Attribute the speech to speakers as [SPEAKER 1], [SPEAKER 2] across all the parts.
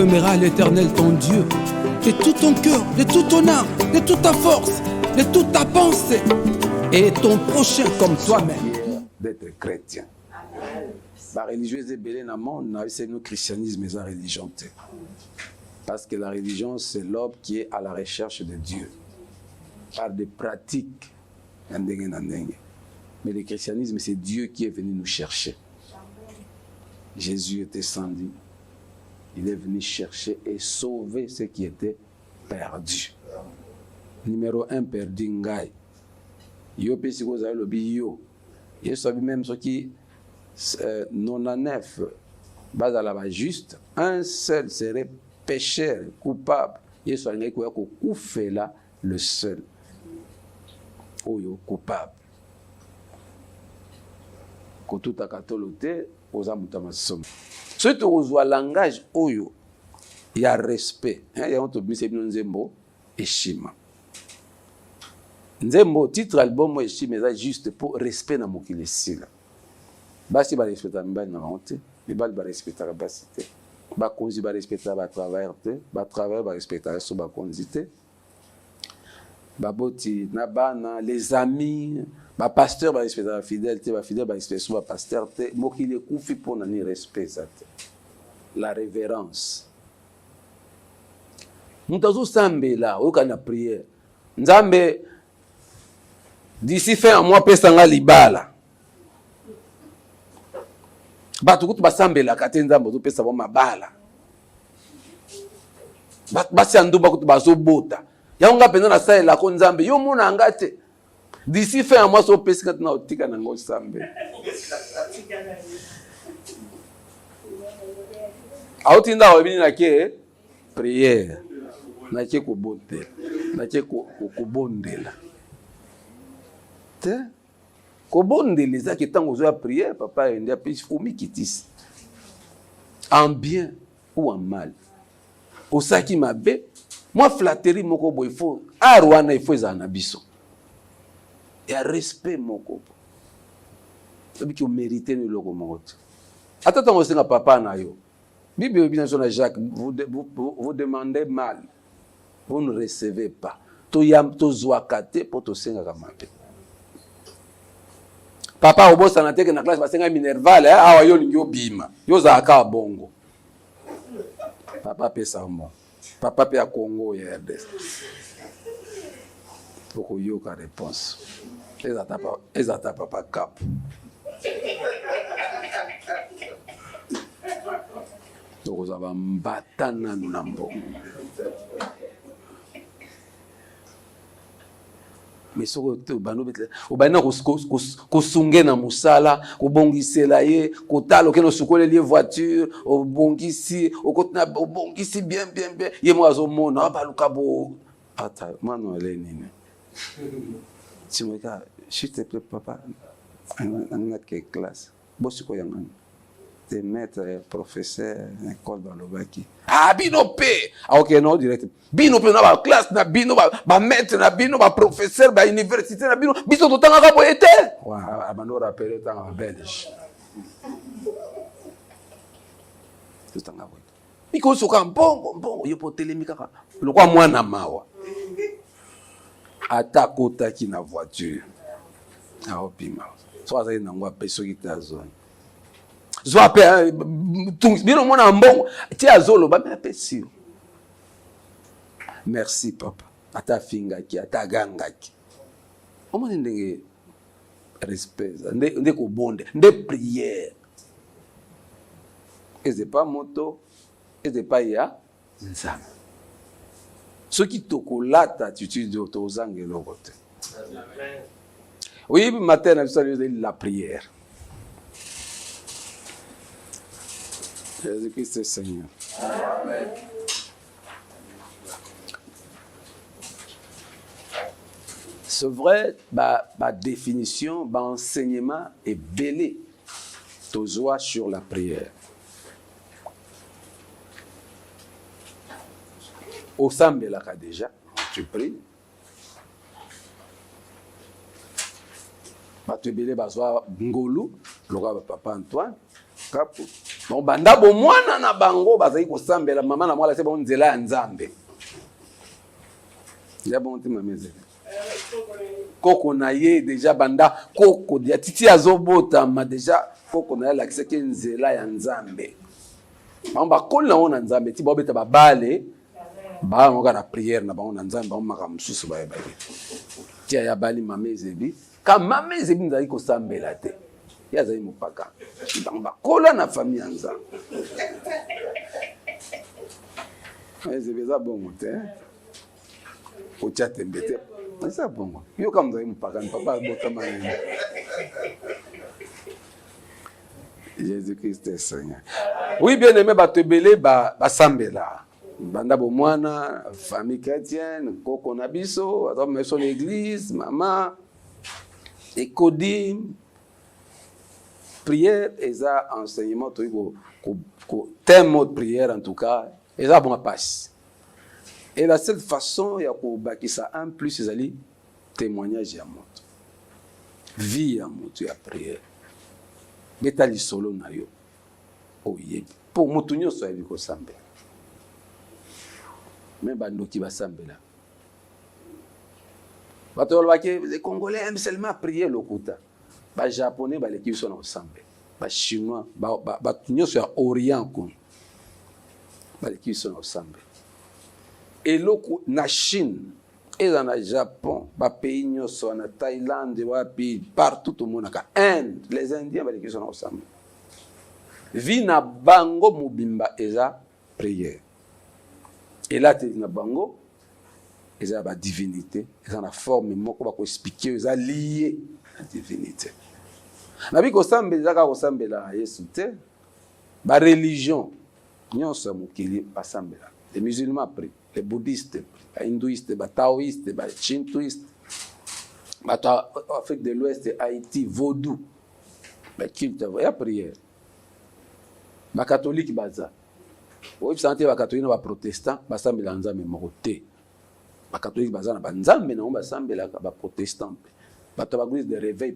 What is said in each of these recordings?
[SPEAKER 1] aimeras l'Éternel ton Dieu de tout ton cœur, de toute ton âme, de toute ta force, de toute ta pensée, et ton prochain comme toi-même.
[SPEAKER 2] D'être chrétien. La religion est belle dans le monde, c'est le christianisme et la religion. Parce que la religion, c'est l'homme qui est à la recherche de Dieu, par des pratiques. Mais le christianisme, c'est Dieu qui est venu nous chercher. Jésus est descendu. Il est venu chercher et sauver ceux qui étaient perdus. Numéro 1, perdu ngai. Yo pesi ko za lobi yo. Yesu abi même ceux qui 99 bazala ba juste, un seul serait pécheur, coupable. Yesu a ngeko ko kufela le seul. Oyo coupable. Ko tout akatolote oza mutamasomo. Surtout aux langage oyo, il y a respect. Il y a un nzembo eshima. Nzembo titre album eshima est juste pour respect na mokili sila. Basi ba respecta mbali na honte, mibali ba respecta basité. Ba konzi ba respecta ba travailler, ba travailler ba respecta so ba konzité. Ba boti na bana les amis, ba pasteur ba respecter la fidélité, ba fidèle ba respecter so ba pasteur te mokili kufi pona ni respect ça. La révérence. Mutazo sambe là, okana prière. Nzambe d'ici fin mois pesa nga libala. Batu kutu basambe la kate nzambe zo pesa bo mabala. Basi andumba kutu bazo bota. Yaonga pena na sai la ko nzambe yo mona ngate. D'ici fin mois so pesa katina otika na ngo sambe. Autinda wabini na ke prière. Na ke ko bote. Na ke ko bondela. Te ko bondela za ki tango zo ya prière papa ndia pis fumi kitisi. En bien ou en mal. Osaki mabe, moi flatterie moko bo il faut arwana il faut ezana biso. Et respect moko. Sabi ki o mériter ni loko moko. Ata tango senga papa na yo. Bible bien sur Jacques, vous demandez mal. Vous ne recevez pas. To yam to zwakate pour to senga kamabe. Papa obo sanate ke na classe basenga minerval awa yo lingo bima. Yo za aka bongo. Papa pesa mo. Papa pe a Congo ya RDC. Poko yo ka réponse. Ezata papa cap. Donc ça va mbatana nunambo. Mais ce que bano betle obana ko sunge na musala ko bongisela ye ko talo ke no sukole lié voiture o bongisi o kotna o bongisi bien ye mo azomona ba lukabo ata mano lenine Timoka s'il te plaît papa en quelle classe bosi ko yangani te maître professeur école dans le baki ah binope ah ok non direct binope na ba classe na bino ba maître na bino ba professeur ba université na bino biso to tanga ka boyete wa abano rappeler tanga belge to tanga boyete biko soka mbongo yo potelemi kaka lokwa mwana mawa atakota ki na voiture a opima so azali na ngwa peso ki ta zone zo ape bino mona mbongo ti azolo ba me apesi merci papa ata fingaki ata gangaki omoni ndenge respect nde ko bonde nde prière eze pas moto eze pas ya nzambe soki tokolata attitude to ozangelo kote oui matin na biso la prière. Jésus-Christ est Seigneur. Amen. C'est vrai, ma définition, ma enseignement est belé. Tozoa sur la prière. Au Sambelaka déjà, tu pries. Tu belé bazoa ngolu, le papa Antoine, capot. donc banda bo mwana na bango bazali kosambela mama na mwala se bon nzela ya nzambe ya bon ti mameze koko na ye déjà banda koko dia titi azobota ma déjà koko na la kiseke nzela ya nzambe mamba kola ona nzambe ti bobeta babale ba ngoka na prière na bango na nzambe ba maka mususu ba yeba ti ya bali mameze bi ka mameze bi nzali kosambela te ya zali mupaka bamba kola na famille ya nzambe mameze beza bongo te ocha tembete ça bongo yo comme nzali mupaka papa bota mani Jésus-Christ est Seigneur. Oui, bien aimé, batebele basambela. Banda bo mwana, famille chrétienne, koko na biso, adom son église, maman, écodim, prière, et ça enseignement thème de prière en tout cas, et ça bon passe. Et la seule façon ya ko bakisa un plus c'est ali témoignage ya moto. Vie ya moto ya prière. Beta li solo na yo oye po mutu nyonso ayebi kosambela me bandoki basambela bato balobaki les congolais aiment seulement prier lokuta bajaponais baleki biso na kosambela bachinois bato nyonso ya orient kuna baleki biso na kosambela eloko na chine eza na Japon, ba pays nyonso na Thaïlande, wapi partout au monde ka Inde, les Indiens baleki sont ensemble. Vi na bango mobimba eza prière. Et là te na bango eza ba divinité, eza na forme moko ba ko expliquer eza lié à divinité. Na bi ko sambela ka ko sambela Yesu te, ba religion nyonso mokili ba sambela. Les musulmans prient, les bouddhistes, les hindouistes, les taoïstes, les shintoïstes, les Afrique de l'Ouest, Haïti, vaudou, les cultes, il y a prière. Les catholiques, oui, vous sentez les catholiques, les protestants, les protestants, les catholiques, les protestants, les églises de réveil,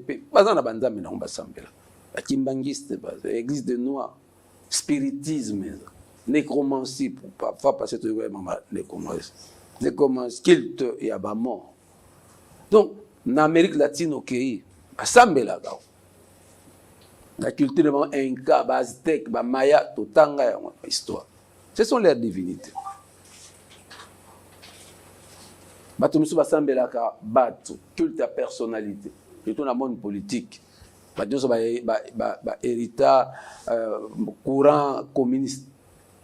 [SPEAKER 2] les kimbangistes, l'église de Noir, spiritisme. Nécromancie, pour parfois passer tout le monde, nécromancie, culte et à mort. Donc, en Amérique latine, ok, à Sambela, la culture de Inca, Aztèque, Maya, Totanga, histoire. Ce sont leurs divinités. Batumisu Sambela, Batu, culte à personnalité, surtout dans le monde politique. Héritage, courant communiste.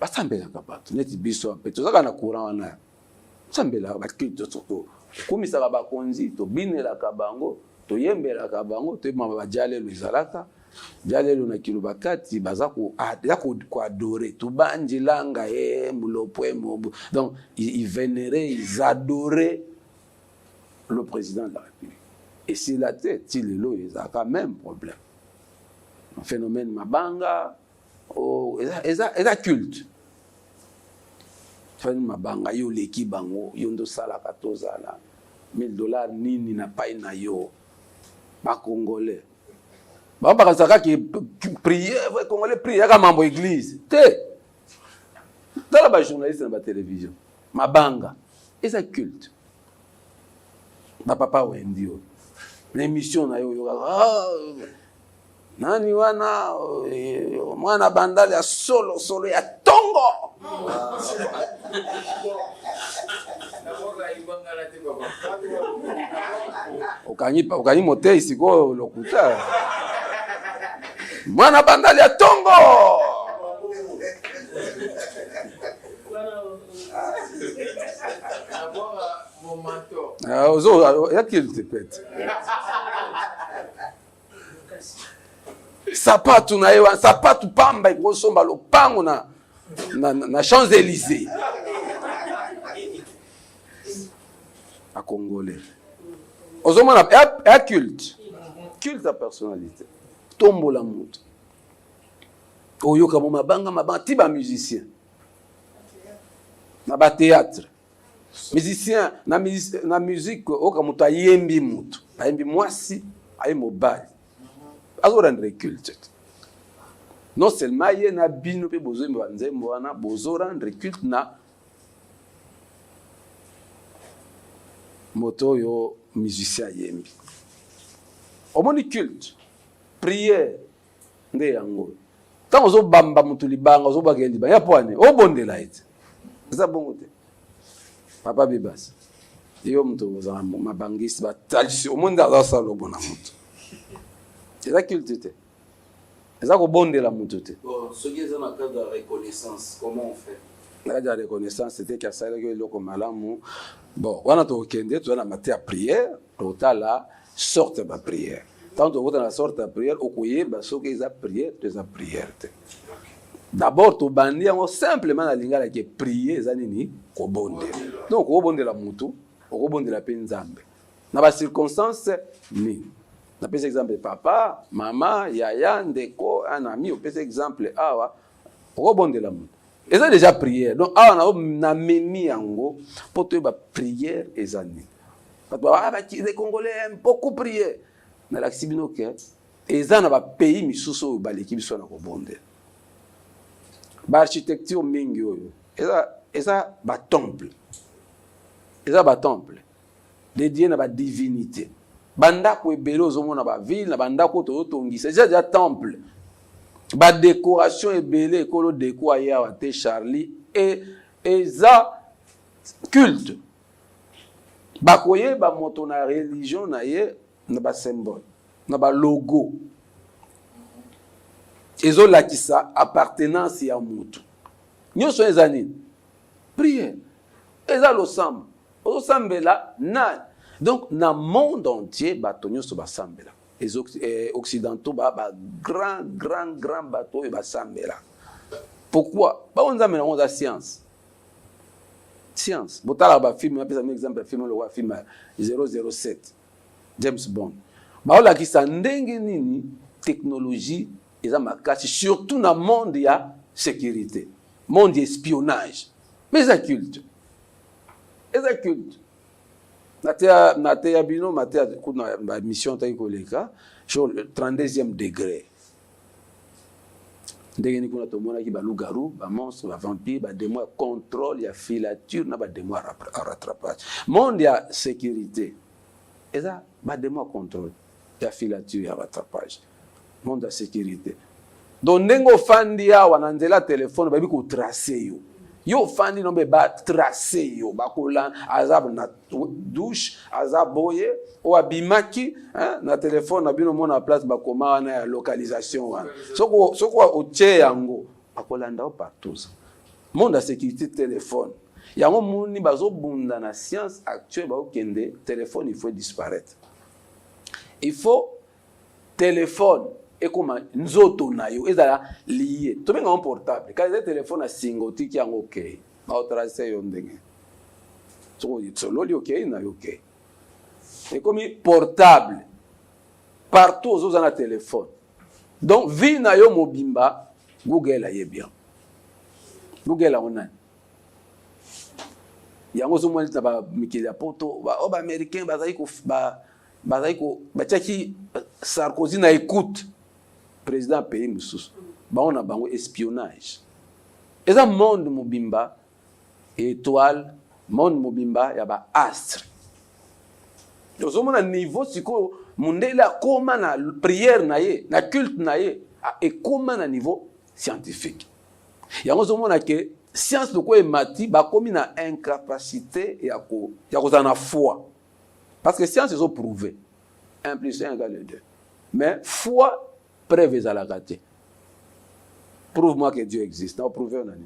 [SPEAKER 2] Basambela kabato neti biso pe tozaka na courant wana sambela bakito soto kumisa ba konzi to binela kabango to yembela kabango to mama bajale luzalaka jale luna kilubakati bazako ko adorer to banjilanga mulopwe mobu. Donc ils vénéraient, ils adoraient le président de la République. Et c'est la tête il lo ils a quand même problème. Un phénomène mabanga eza culte. Mabanga yo leki bango yondo sala katozala $1000 nini na pai na yo ba congolais ba bakazaka ki prier va congolais prier ka mambo église te dans la journaliste na ba télévision mabanga eza culte ba papa wendio l'émission na yo nani wana mwana bandali ya solo ya tongo Okanyi mote isiko lokuta mwana bandali ya tongo ozo yakili te pete sapatu na yewa sapatu pamba ikosomba lopango na Champs-Élysées à Congolais. Ozomana a culte à personnalité. Tombo la moto. Oyoka mo mabanga tiba musicien. Na ba théâtre. Musicien na musique okamuta yembi mutu. Ayembi mwasi ay mobile. Azo rendre culte. Non seulement il y a bino pe bozo nzembo wana bozo rendre culte na moto yo musicien yembi. Omoni culte, prière nde yango. Tant ozo bamba mutu libanga ozo bagendi ba ya poane o bondela ite. Ça bon te. Papa bibas. Yo mutu ozo mabangisi ba talisi o monde za salo bona mutu. C'est ça culte te. C'est ça ko bondela mutu te.
[SPEAKER 3] Bon, ce qui est dans le cadre de la reconnaissance, comment on fait?
[SPEAKER 2] La reconnaissance c'était que ça que loko malamu. Bon, wana to kende to na matière prière, total la sorte de prière. Tant que vous avez la sorte de prière, au coyer, ce que c'est prière, c'est la prière. D'abord, tu bandis simplement la lingala qui est prier, c'est nini kobonde. Donc, kobonde la mutu, kobonde la penzambe. Dans la circonstance, ni. Na pese exemple papa, maman, yaya, ndeko, un ami, on pese exemple awa, kobonde la mutu. Et ça déjà prière. Donc, awa na memi yango pour te ba prière et zani. Parce que les Congolais aiment beaucoup prier. Na la sibino ke eza na ba pays misusu ba l'équipe so na ko bonde ba architecture mingi oyo eza ba temple dédié na ba divinité banda ko ebelo zo mona ba ville na banda ko to tongisa déjà temple ba décoration ebele ko lo déco ya wa te Charlie et eza culte ba koye ba moto na religion na ye na ba symbole na ba logo ezo lakisa appartenance ya mutu nyonso eza nini prière eza lo samba ozo sambela na donc na monde entier bato nyonso ba sambela les occidentaux ba grand bato e ba sambela pourquoi ba on zamela on za science botala ba film na pesa un exemple film le film 007 James Bond. Baola ki sa ndenge nini technologie eza makasi surtout na monde ya sécurité, monde espionnage. Mais ça culte. Na te bino maté kuna ba mission ta koleka sur le 32e degré. Ndenge ni kuna to mona ki ba loup-garou, ba monstre, ba vampire, ba démon contrôle ya filature na ba démon rattrapage. Monde ya sécurité. Et ça, bah, de moi contrôle. Il y a filature, il y a rattrapage. Monde de sécurité. Donc, nengo fandi ya wananzela téléphone, babi ko tracer yo. Yo fandi nombe ba tracer yo. Ba kola azab na douche, azab boye, o abimaki, hein, na téléphone na bino mona place ba koma na ya localisation wana. Soko o che yango, ba kolanda partout. Monde de sécurité téléphone. Il y a un monde qui a la science actuelle, le téléphone, il faut disparaître. Il faut téléphone et comment nous autres ils sont liés. Tout le monde est portable. Quand le téléphone a singotique, il y a OK. Il OK. C'est comme portable. Partout, vous avez un téléphone. Donc, vie na yo mobimba, Google est bien. Google on a. Yango zo mwali na ba mikili ya poto ba oba américain bazali ko batiaki Sarkozy na écoute président pays mususu ba on a bango espionnage eza monde mobimba étoile monde mobimba ya ba astre ozo mona niveau siko mundela koma na prière na ye na culte na ye et koma na niveau scientifique yango zo mona ke science de quoi est mati, bah comme une incapacité et à cause en a foi. Parce que science ils ont prouvé 1 + 1 = 2. Mais foi preuve à la gâté. Prouve-moi que Dieu existe. Non, prouver on a dit.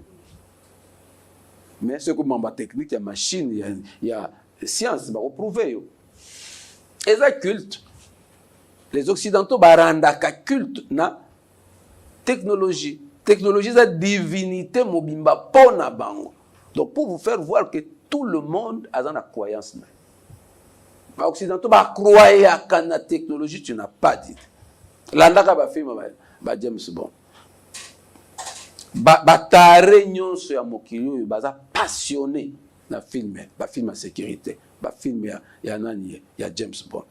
[SPEAKER 2] Mais ce que ma technique, il y a machine, il y a science, bah prouver. Et ça culte. Les occidentaux bah rendaka culte na technologie. Technologie, c'est la divinité mobimba pona bango. Donc pour vous faire voir que tout le monde a la croyance. Les occidentaux croient à la technologie, tu n'as pas dit. L'andaka ba film ba James Bond. Ba tare nyonso ya mokili baza passionné na film à sécurité, ba film ya nani ya James Bond.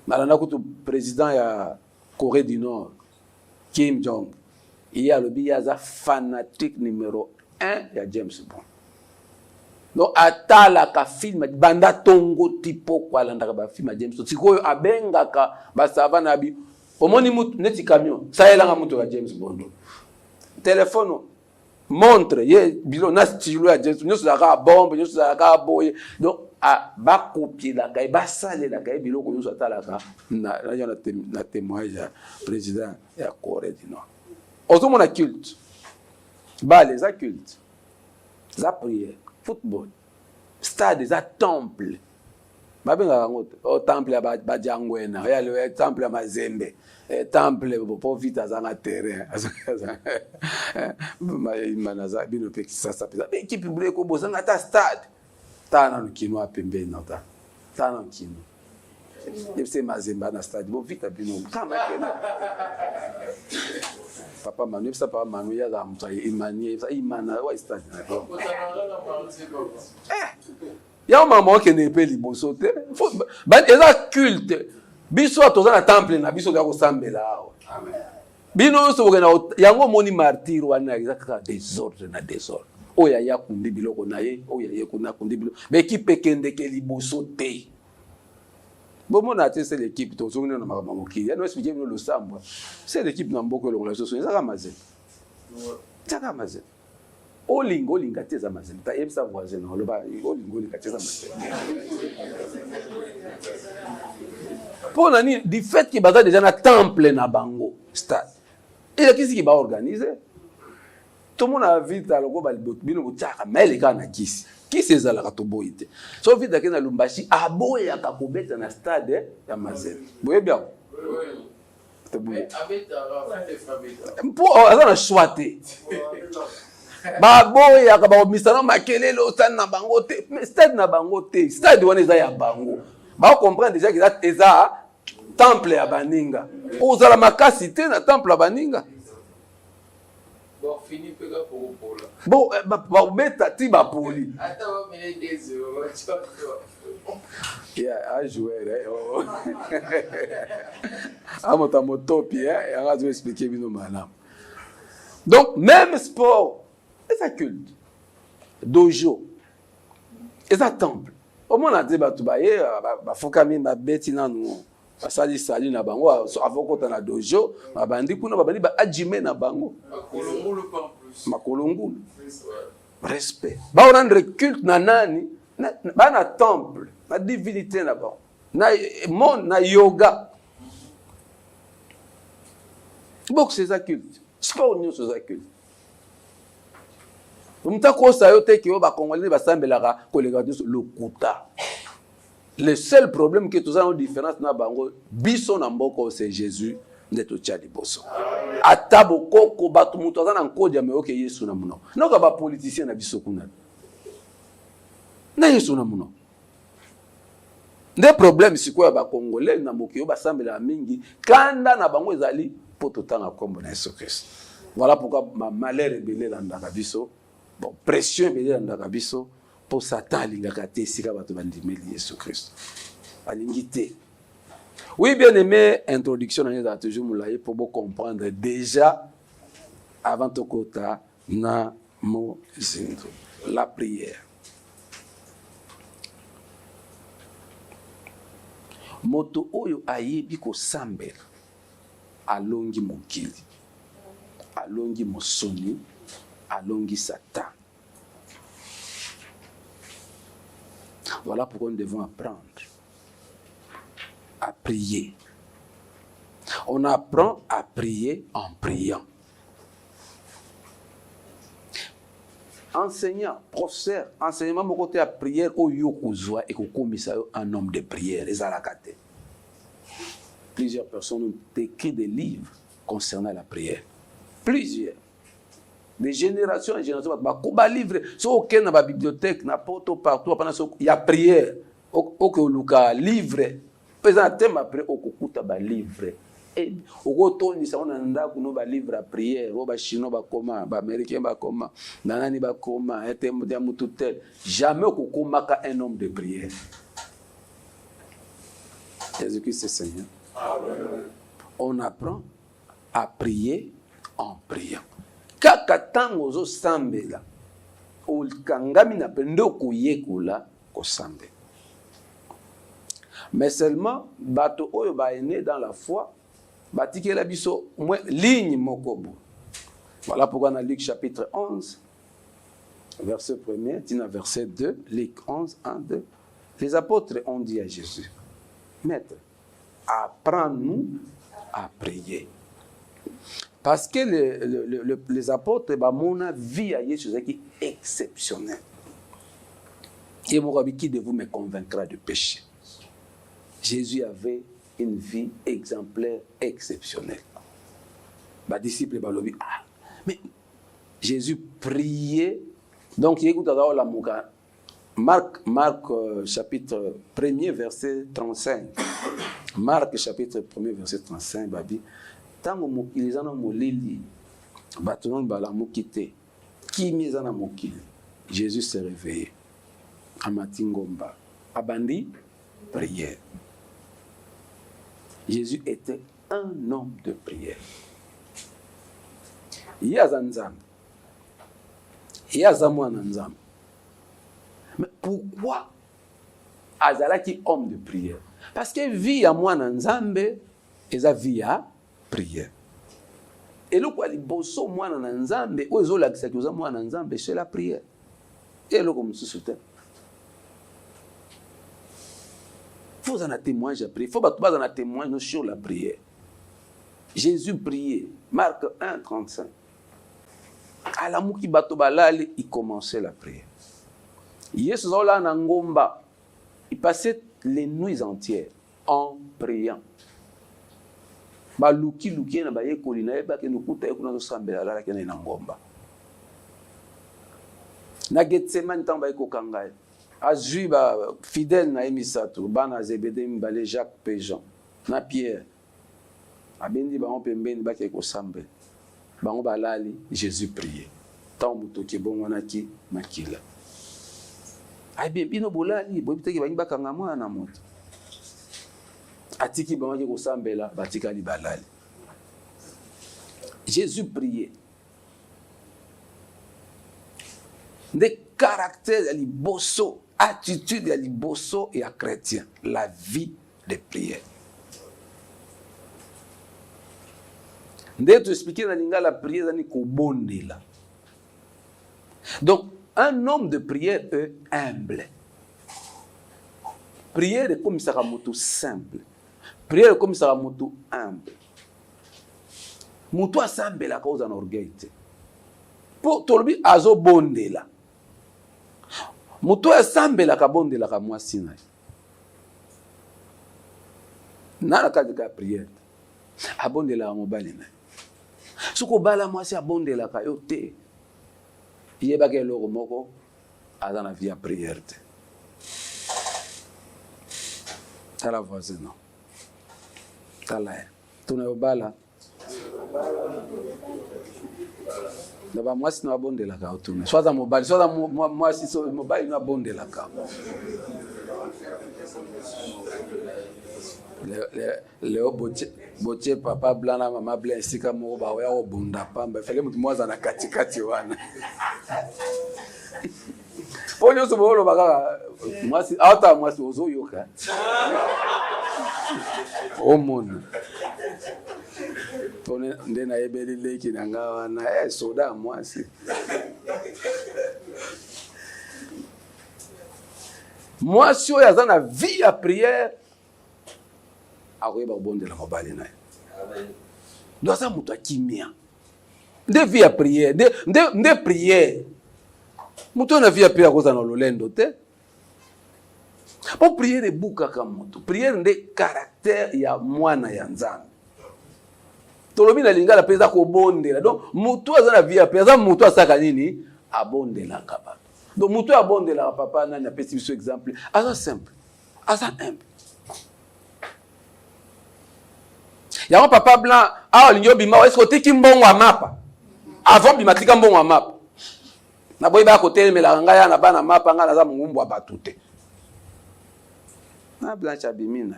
[SPEAKER 2] Malana kutu président ya Corée du Nord Kim Jong Il y a le biaza fanatique numéro 1 ya James Bond. Donc atala ka film banda tongo tipo kwa landa ka film James Bond. Sikoyo abenga ka basava na bi. Omoni mutu neti camion. Ça elanga mutu ya James Bond. Téléphone montre ye bilo na stylo ya James Bond. Nyoso za bombe, nyoso za boye. Donc a ba copier la ka ba sale la ka bilo ko nyoso atala ka na témoignage ya président ya Corée du Nord. Autour mon culte. Bah les cultes. La prière, football, stade, les temple. Ma benga au temple à Badjangwena, il y a le temple à Mazembe, temple pour vite à un terrain. Manaza bino pe ça s'appelle. Mais qui publie ko bozanga ta stade. Ta na kino a pembe na ta. Ta na kino. C'est Mazembe na stade. Bon vite à bino. Papa Manu, ça papa Manu, il y a ça Imani, ça Imana, ouais stade. Il y a un moment qui n'est pas libre sauter. Ben il y a culte. Biso atoza na temple na biso ko sambela. Amen. Bino so gena yango moni martyr wana exactement désordre na désordre. Oya ya kundi biloko na ye, oya ye kuna kundi biloko. Mais qui peut kende ke libo sauter. Bon, mon c'est l'équipe, tout le monde a marqué. Il nous expliquer le sambo. C'est l'équipe n'a beaucoup de relations. Ça ramase. Ça ramase. Olingo lingate za mazen. Ta yebsa voisin no loba olingo lingate za mazen. Pour nani du fait que baza déjà na temple na bango stade. Et qui qui va organiser? Tout le monde a vu dans le go bino butaka mais les gars na kisi. Qui c'est ça la katoboite? Sauf vite que na Lumbashi aboya ka kobeta na stade ya Mazen. Boye bien. Oui. Pour azana choité. Ba boya ka ba misana makelele o stade na bango te. Mais stade na bango te. Stade wana eza ya bango. Ba comprendre déjà que ça eza temple ya baninga. Ozala makasi te na temple ya baninga.
[SPEAKER 3] Bon, fini pega pour Paul.
[SPEAKER 2] Bon, ba beta ti ba poli.
[SPEAKER 3] Attends, mais des euros.
[SPEAKER 2] Yeah, jouer. Ah, mon tamotopi, hein, on va expliquer bien madame. Donc, même sport, c'est un culte. Dojo, c'est un temple. Au moins, on a dit, bah, tu vas y faut quand même bêter dans nous. Basali sali na bango avoko na dojo babandi kuna babandi ba ajime na bango
[SPEAKER 3] makolongulu pas plus
[SPEAKER 2] makolongulu respect ba rendre culte na nani ba na temple na divinité na ba na monde na yoga bok c'est ça culte sport nous c'est ça culte mutako sayo te ki ba congolais ba sambelaka kolega lokuta. Le seul problème que tous avons différence na bango biso na mboko c'est Jésus ndeto tchali boso atabo koko batu mutu azana nkodia me oke Yesu na muno noka ba politicien na biso kuna na Yesu na muno nde problème sikoya ba congolais na mboki yo basambela mingi kanda na bango ezali poto tanga kombo na Yesu Christ. Voilà pourquoi ma malheur ebele landaka biso bon pression ebele landaka biso pour Satan alingaka te sika bato bandimeli Yesu Christ. Alingi te. Oui, bien aimé, introduction dans toujours moulaye pour vous comprendre déjà avant de kota na mo zinto la prière. Moto oyo ayebi ko sambela alongi mokili. Alongi mosoni, alongi Satan. Voilà pourquoi nous devons apprendre à prier. On apprend à prier en priant. Enseignant, professeur, enseignement, mon côté à prière, au yokozwa et au commissaire, un homme de prière, les alakate. Plusieurs personnes ont écrit des livres concernant la prière. Plusieurs. De génération en génération, bah livre, so aucun dans la bibliothèque, n'importe partout, il y a prière, au luka livre, faisant thème après au kukuta ba livre. Et au retour ni ça on anda kuno ba livre à prière, au ba chinois ba comment, ba américain ba comment, nanani ba comment, thème de mututel, jamais au kukumaka un homme de prière. Jésus-Christ est Seigneur. Amen. On apprend à prier en priant. Kaka tango zo sambela, okangami na pendo koyekola kosambe. Mais seulement bato oyo ba né dans la foi, batikela biso ligne mokobo. Voilà pourquoi dans Luc chapitre 11, verset 1er, tina verset 2, Luc 11, 1, 2, les apôtres ont dit à Jésus, Maître, apprends-nous à prier. Parce que les apôtres, mon vie à Jésus qui est exceptionnelle. Et mon rabbi, qui de vous me convaincra de péché? Jésus avait une vie exemplaire, exceptionnelle. Les disciples, mais Jésus priait. Donc, il écoute la mouka. Marc chapitre 1er, verset 35. Marc chapitre 1er, verset 35, babi. Tango mokili zana molili, batonon bala mokite, qui mizana mokili. Jésus s'est réveillé. Amatingomba. Abandi, prière. Jésus était un homme de prière. Il y a Zanzam. Il y a Zamouan Nzam. Mais pourquoi Azalaki homme de prière? Parce que vie à moi Nzambe et sa vie à prière. Et le quoi les bosso moi Nzambe ou les autres qui sont moi Nzambe c'est la prière. Et le comme se soutient. Faut en témoigner à prier. Faut pas en témoigner sur la prière. Jésus priait. Marc 1, 35. À la mouki bato balali, il commençait la prière. Yesu zola nangomba. Il passait les nuits entières en priant. Ba luki na ba yekoli na eba ke nukuta yekuna zo sambela la ke na nangomba. Na Getsemane tamba yeko kangaye. Azui ba fidèle na emisatu bana Zebede mbale Jacques Péjean na Pierre. Abendi ba on pembeni ba ke ko sambela. Bango balali Jésus priait. Tant mutoki bongwana ki makila. Ay bien bino bolali bo bitaki ba ngibakanga mwana moto. Atiki ba ngaki ko sambela batika li balali. Jésus priait. Des caractères ali bosso, attitude ali bosso et à chrétien, la vie de prière. D'être expliqué dans la prière dans kobondela. Donc un homme de prière est humble. Prière est comme ça moto simple. Prière est comme ça moto humble. Moto simple la cause en orgueil. Pour tolbi azo bondela. Moto simple la kabondela ka moi sina. Na la case de la prière. Abondela mobali na. Suko bala moi si abondela ka yote. Yeba ke loko moko azana via prière. Tala voisin non. Tala. Tuna obala. Naba moi si no abondela ka otuna. Soit mobali, soit moi si so mobali no abondela ka. Leo boche papa blana mama blanc sika mo ba ya obunda pamba fele mutu mwaza na katikati wana ponyo so bolo baka mwasi ata mwasi ozoyoka omona tone ndena ebeli leki nanga wana soda mwasi mwasi oyo aza na vie ya prière akoyeba kobondela mobali naye. Ndo aza moto akimia. Nde vie ya prière, nde prière. Moto na vie ya prière akoza na lolendo te. Po prière ebukaka moto. Prière nde caractère ya mwana ya Nzambe. Tolobi na lingala peza kobondela. Donc moto aza na vie ya prière, aza moto asaka nini? Abondela kaba. Donc moto abondela papa nani apesi biso exemple. Aza simple. Aza humble. Y'a papa blanc, ah linyo bima, est-ce que tiki mbongo wa mapa? Avant bima tika mbongo wa mapa. Na boy ba côté mais la ngaya na bana mapa ngala za mungumbu wa batute. Na blanc cha bimina.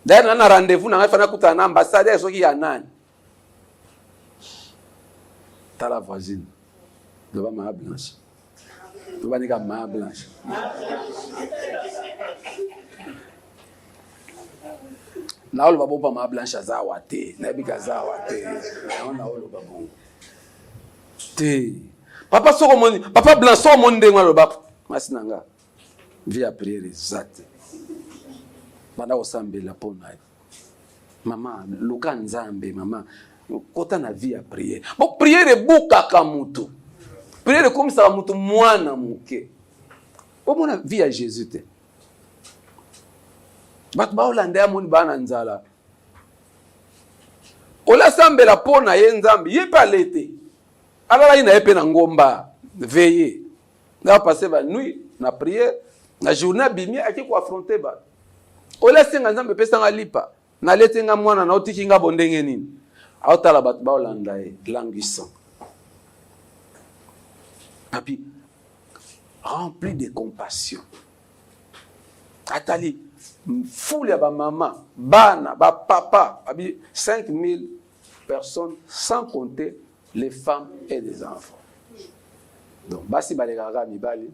[SPEAKER 2] D'ailleurs na rendez-vous na ngafana kutana na ambassadeur soki ya nani. T'as la voisine. Devant ma blanche. Devant les gars, ma blanche. Na olo babo pa ma blanche azawa te. Na bika azawa te. Na olo babo. Te. Papa soko moni, papa blanc soko moni de ngalo babo. Masinanga. Via prière exacte. Banda osambela pona. Maman, luka nzambe maman. Kota na vie à prière. Bon, prière buka kamutu. Prière comme ça mutu mwana muke. Au mon vie à Jésus te. Bat ba olande amoni bana nzala. Ola sambela pona ye nzambe, ye pa lete. Alala ina epe na ngomba, veiller. Na passer ba nuit na prière, na journée bimi aki ko affronter ba. Ola senga nzambe pesa nga lipa. Na lete nga mwana na otiki nga bondenge nini. Aotala bat ba olanda e languissant. Papi rempli de compassion. Atali foule ya ba maman, bana, ba papa, 5000 personnes sans compter les femmes et les enfants. Donc basi baleka mibali,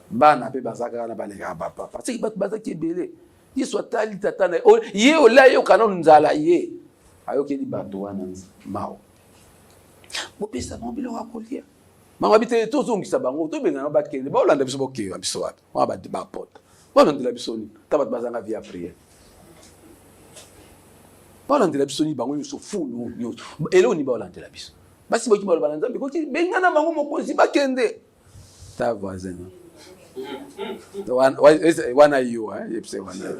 [SPEAKER 2] bana pe bazaka na baleka papa. Parce que bazaka ki belé. Yi soit tali tata na ye ola yo kanon nzala ye. Ayoki di bato wana mao. Bo pesa mo bilo wakolia. Mama bite to zongisa bango to benga na bakende. Ba olanda biso bokeyo biso wapi. Wa ba ba porte. Ba ndela biso ni. Tabat bazanga via prière. Ba olanda biso ni bango yo so fulu yo. Elo ni ba olanda biso. Basi boki ba olanda nzambe ko ki benga na bango mokonzi bakende. Ta voisin. Wana yo hein, yepse wana.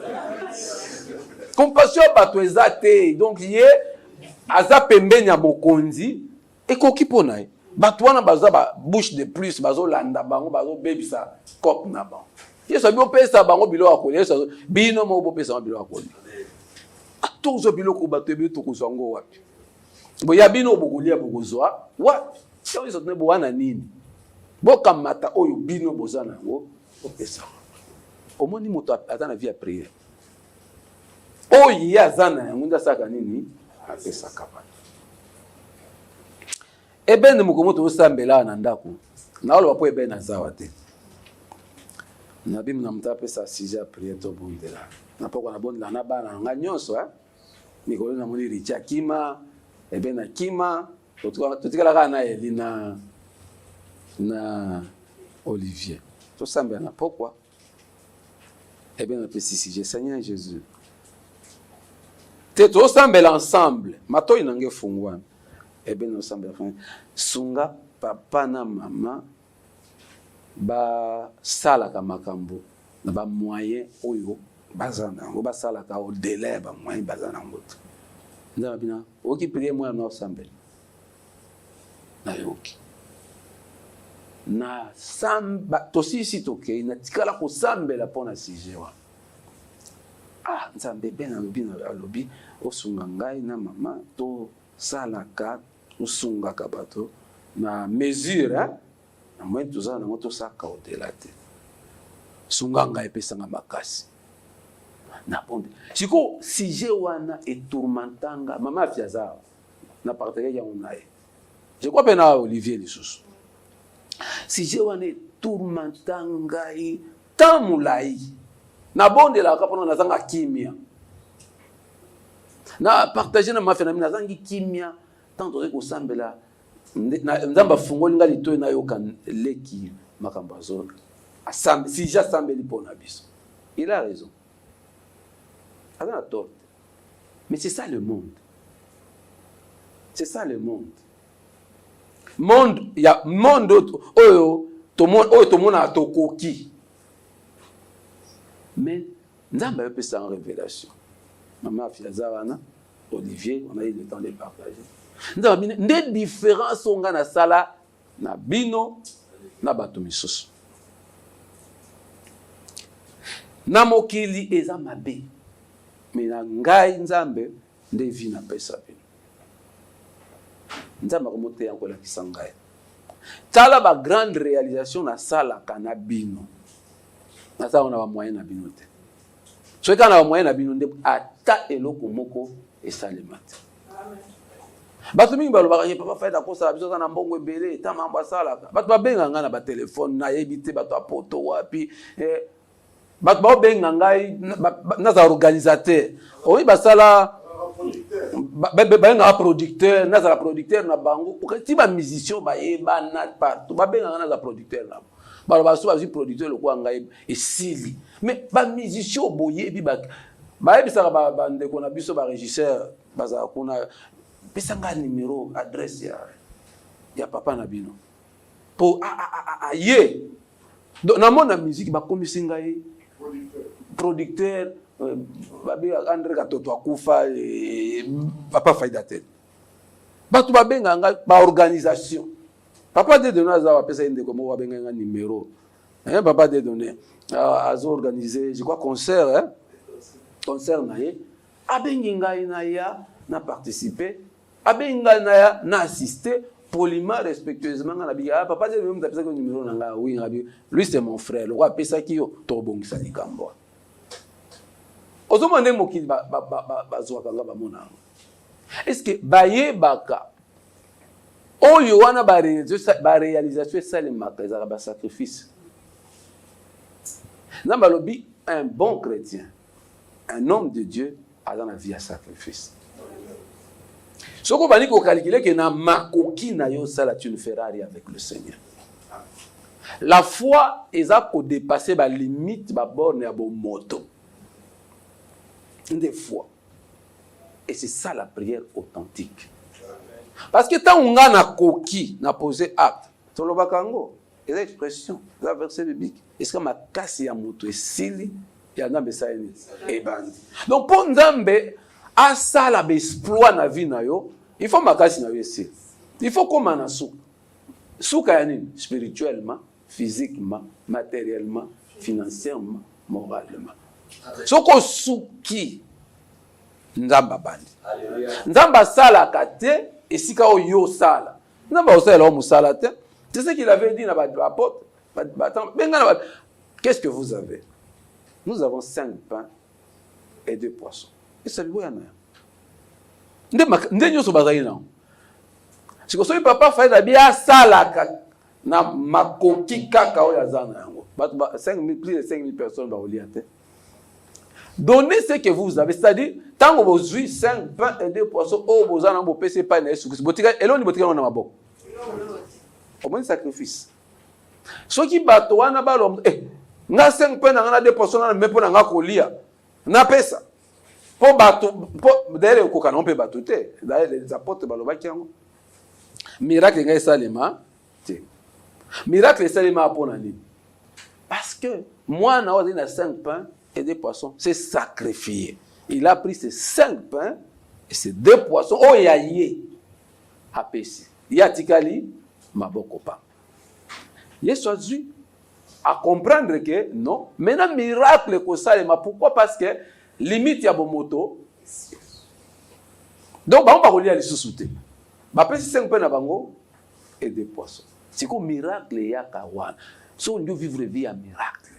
[SPEAKER 2] Compassion bato ezate donc ye aza pembeni ya mokonzi ekoki pona ye bato wana baza ba bouche de plus bazo landa bango bazo bebisa cop na bango yeso bi opesa bango bilo akoli yeso bino mo opesa bango bilo akoli atozo bilo ko bato ebe to kozango wapi bo ya bino bokolia bokozwa wapi yeso ne bo wana nini boka mata oyo bino bozana ngo opesa omoni moto atana via prière. Oh, il y a zana, on a ça kanini, a fait ça capable. Eh ben, nous comment tout ça mbela nandaku. Na olo wapo ebe na zawate. Na bimu na mtape sa sija prière to bondela. Na poko na bondela na bana nga nyonso hein. Mikolo na moni richa kima, ebe na kima, totika la kana Elina na Olivier. To sambela na pokwa. Ebe na pesisije Seigneur Jésus. Te to sambela ensemble mato inange fungwana ebe no sambela sunga papa na mama ba sala ka makambo na ba moyen oyo bazana ngo ba sala ka au délai ba moyen bazana ngoto nda bina oki prier moi na sambela na yoki na samba to sisi toke na tikala ko sambela pona sijewa. Ah, nzambe bena bina alobi osunga ngai na mama to salaka osunga kabato na mesure na moi tozana na moto saka odelate sunga ngai pesa nga makasi na bonde siko sije wana etourmentanga mama fiaza na partager ya onaye je crois bien na Olivier lisusu sije wana etourmentanga tamulai na bonde la kapona na zanga kimia na partager na mafia na mina zangi kimia tanto ko sambela nzamba fungoli ngali to na yoka leki makambo zo asam si ja sambeli pona biso il a raison a tort mais c'est ça le monde ya monde oyo to mona to koki. Mais nous avons eu ça en révélation. Maman Fiazawana, Olivier, on a eu le temps de partager. Nous avons des différences on a sala na bino na batumisus. Na mokili eza mabe. Mais na ngai nzambe nde vi na pesa bino. Nzambe komote yango la kisangai. Tala ba grande réalisation na sala kana bino. Nasa on a moyen na binote. So quand on a moyen na binonde ata eloko moko esalemate. Amen. Bato mingi balobaka ye papa faida ko sala biso na mbongo ebele ta mambo sala bato babenga nga na ba téléphone na yebite bato apoto wapi bato ba benga ngai na za organisateur oyi basala ba producteur na za producteur na bango ti ba musicien ba yeba na partout ba benga nga na za producteur na ba so ba producteur le kwa ngai esili mais ba musicien boyebi ba yebisaka ba ndeko na biso ba régisseur baza kuna pesanga numéro adresse ya papa na bino pour ye na mona musique ba komisi ngai producteur babi André Katoto akufa papa faida te batu babenga ngai ba organisation papa de donner za pesa ndeko mo babenga ngai numéro papa de donner azo organiser je crois concert concert na ye abengi ngai na ya na participer abenga na assister poliment respectueusement na biya papa de même tapesa ko numéro na nga oui ngabi lui c'est mon frère le roi pesa ki yo to bongisa likambo ozo mande mokili bazwa kanga ba mona est-ce que baye baka oyo wana ba réalisation ça les maka za ba sacrifice namba lobi un bon chrétien un homme de Dieu a dans la vie à sacrifice. Ce qu'on va dire qu'on calcule que na makoki na yo sala tu ne feras rien avec le Seigneur. La foi est à dépasser la limite ba borne ya bon moto. Des fois. Et c'est ça la prière authentique. Parce que tant on a na koki na posé acte, tolo bakango, et l'expression, la verset biblique, est-ce que ma casse ya moto est sili ya nzambe saini ebandi. Donc pour nzambe a ça la exploit na vie na yo, il faut makasi na yo esi. Il faut comment na souka. Souka ya nini? Spirituellement, physiquement, matériellement, financièrement, moralement. Soko souki nzamba bandi. Nzamba sala kate esika o yo sala. Nzamba osala o musala te. C'est ce qu'il avait dit na ba apôtre. Qu'est-ce que vous avez? Nous avons 5 pains et 2 poissons. Et ça lui yana. Ndenyo so bazali na. Si ko so papa faida bia sala na makoki kaka o yazana yango. Ba 5000 plus de 5000 personnes ba oliate. Donnez ce que vous avez, c'est-à-dire tant que vous avez 5 pains et 2 poissons, oh vous en avez pèsé pas na Yesu Christ. Botika eloni botika na maboko. Au moins sacrifice. Ceux qui battent wana balo nga 5 pains na 2 poissons na même pour nga kolia. Na pesa. Pour bateau pour d'ailleurs ko kana on peut battre d'ailleurs les apôtres balobaki yango. Miracle nga salema. Miracle salema pona ni. Parce que moi na on a 5 pains et 2 poissons, c'est sacrifié. Il a pris ces 5 pains et ces 2 poissons. Oh yaye. Apesi. Yatikali maboko pa. Yesu a dû à comprendre que non, maintenant miracle ko salema. Pourquoi? Parce que limite ya bomoto. Donc ba on va relier les sous-soutés. Ba pesi 5 pains na bango et 2 poissons. C'est comme miracle ya kawana. So on doit vivre vie à miracle.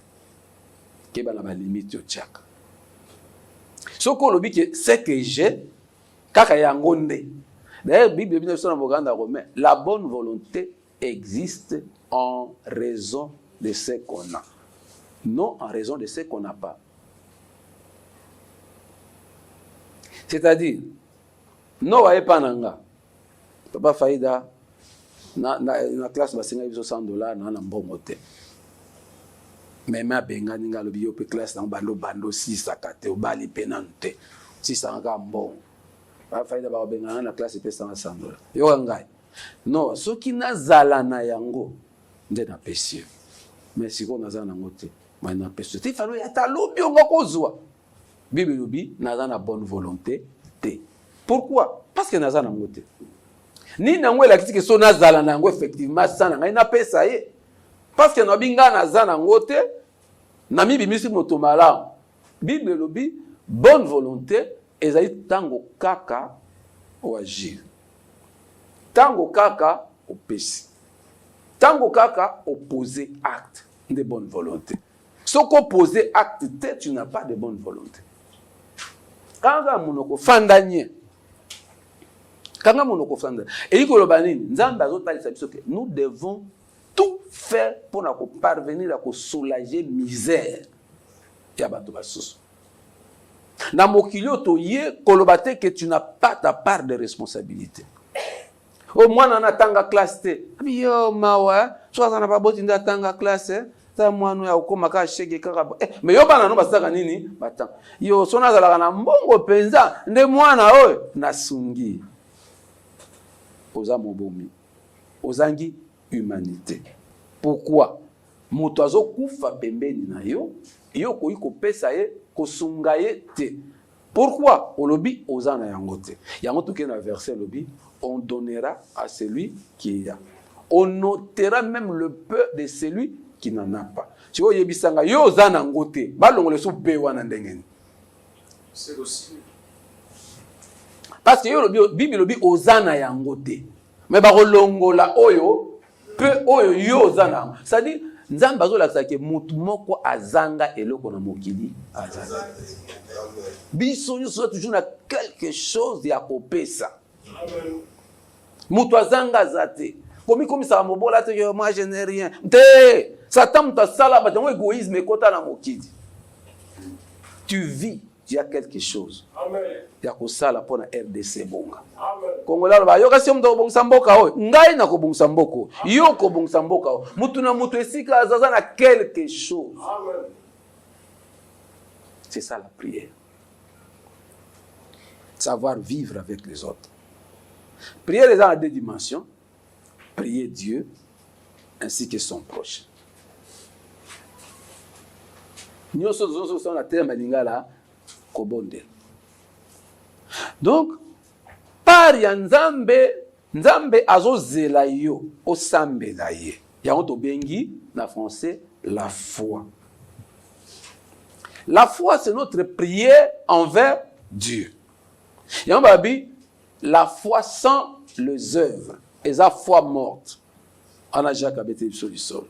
[SPEAKER 2] Que ba la limite yo tchaka. So ko lobi que c'est que j'ai kaka ya ngonde. D'ailleurs Bible bien sur Boganda Romain, la bonne volonté existe en raison de ce qu'on a, non en raison de ce qu'on n'a pas. C'est-à-dire no wa epananga papa faida na classe basinga biso $100 na mbongo te. Mais ma benga ninga lobi yo pe classe na bando 6 akate obali penante 6 anga mbongo. Faida ba benga na classe pe $100. Yo ngai. Non, ce qui nazala na yango nde na pesi. Mais si ko nazala nango te, moi na pesi. Te falo ya ta lobi ngo kozwa. Bible lobi nazala na bonne volonté te. Pourquoi? Parce que nazala nango te. Ni nango la kitike so nazala nango effectivement sana ngai na pesa ye. Parce que no binga nazala nango te, na mi bimisi moto malamu. Bible lobi bonne volonté ezali tango kaka o agir. Tango kaka opesi. Tango kaka opposer acte de bonne volonté. Si on opposer acte, tu n'as pas de bonne volonté. Quand on monoko fandanye. Kanga monoko fanda. Et koloba nini? Nzambe azotalisa biso que nous devons tout faire pour parvenir à soulager misère. Ya bato basusu. Na mokili otoye koloba te que tu n'as pas ta part de responsabilité. Au moins on atanga classe te. Yo mawa, soit na pas boti ndatanga classe. Ta mwanu ya ukoma ka shege kaka. Mais yo bana no basaka nini? Batan. Yo sona zalaka na mbongo penza nde mwana oyo nasungi. Oza mobomi. Ozangi humanité. Pourquoi? Moto azokufa pembeni na yo, yo koyi kopesa ye kosunga ye te. Pourquoi? Olobi ozana yango te. Yango toke na verset lobi, on donnera à celui qui a. On notera même le peu de celui qui n'en a pas. Tu vois yebisanga yo ozana yango te. Balongole so bewa na ndengeni.
[SPEAKER 3] C'est aussi.
[SPEAKER 2] Parce que yo lobi Bible lobi ozana yango te. Mais ba rolongola oyo peu oyo yo ozana. C'est-à-dire nzambe azolakisa ke mutu moko azanga eloko na mokili azanga. Biso nyonso toujours na quelque chose ya kopesa. Mutu azanga zate. Komi ça mobola te yo moi je n'ai rien. Te Satan mutu sala ba tango égoïsme ekota na mokili. Tu vis, tu as quelque chose. Amen. Ya kosala pona RDC bonga. Amen. Kongola ba yo kasi mdo bongsa mboka o. Ngai na ko bongsa mboko. Yo ko bongsa mboka o. Mutu na mutu esika azaza na quelque chose. Amen. C'est ça la prière. Savoir vivre avec les autres. Prier les gens à deux dimensions. Prier Dieu ainsi que son prochain. Nous sommes la terre malingala kobonde. Donc, par ya nzambe azozela yo osambela ye. Yango to bengi na français la foi. La foi c'est notre prière envers Dieu. Yango babi la foi sans les œuvres et la foi morte. On a déjà kabete sur le sol.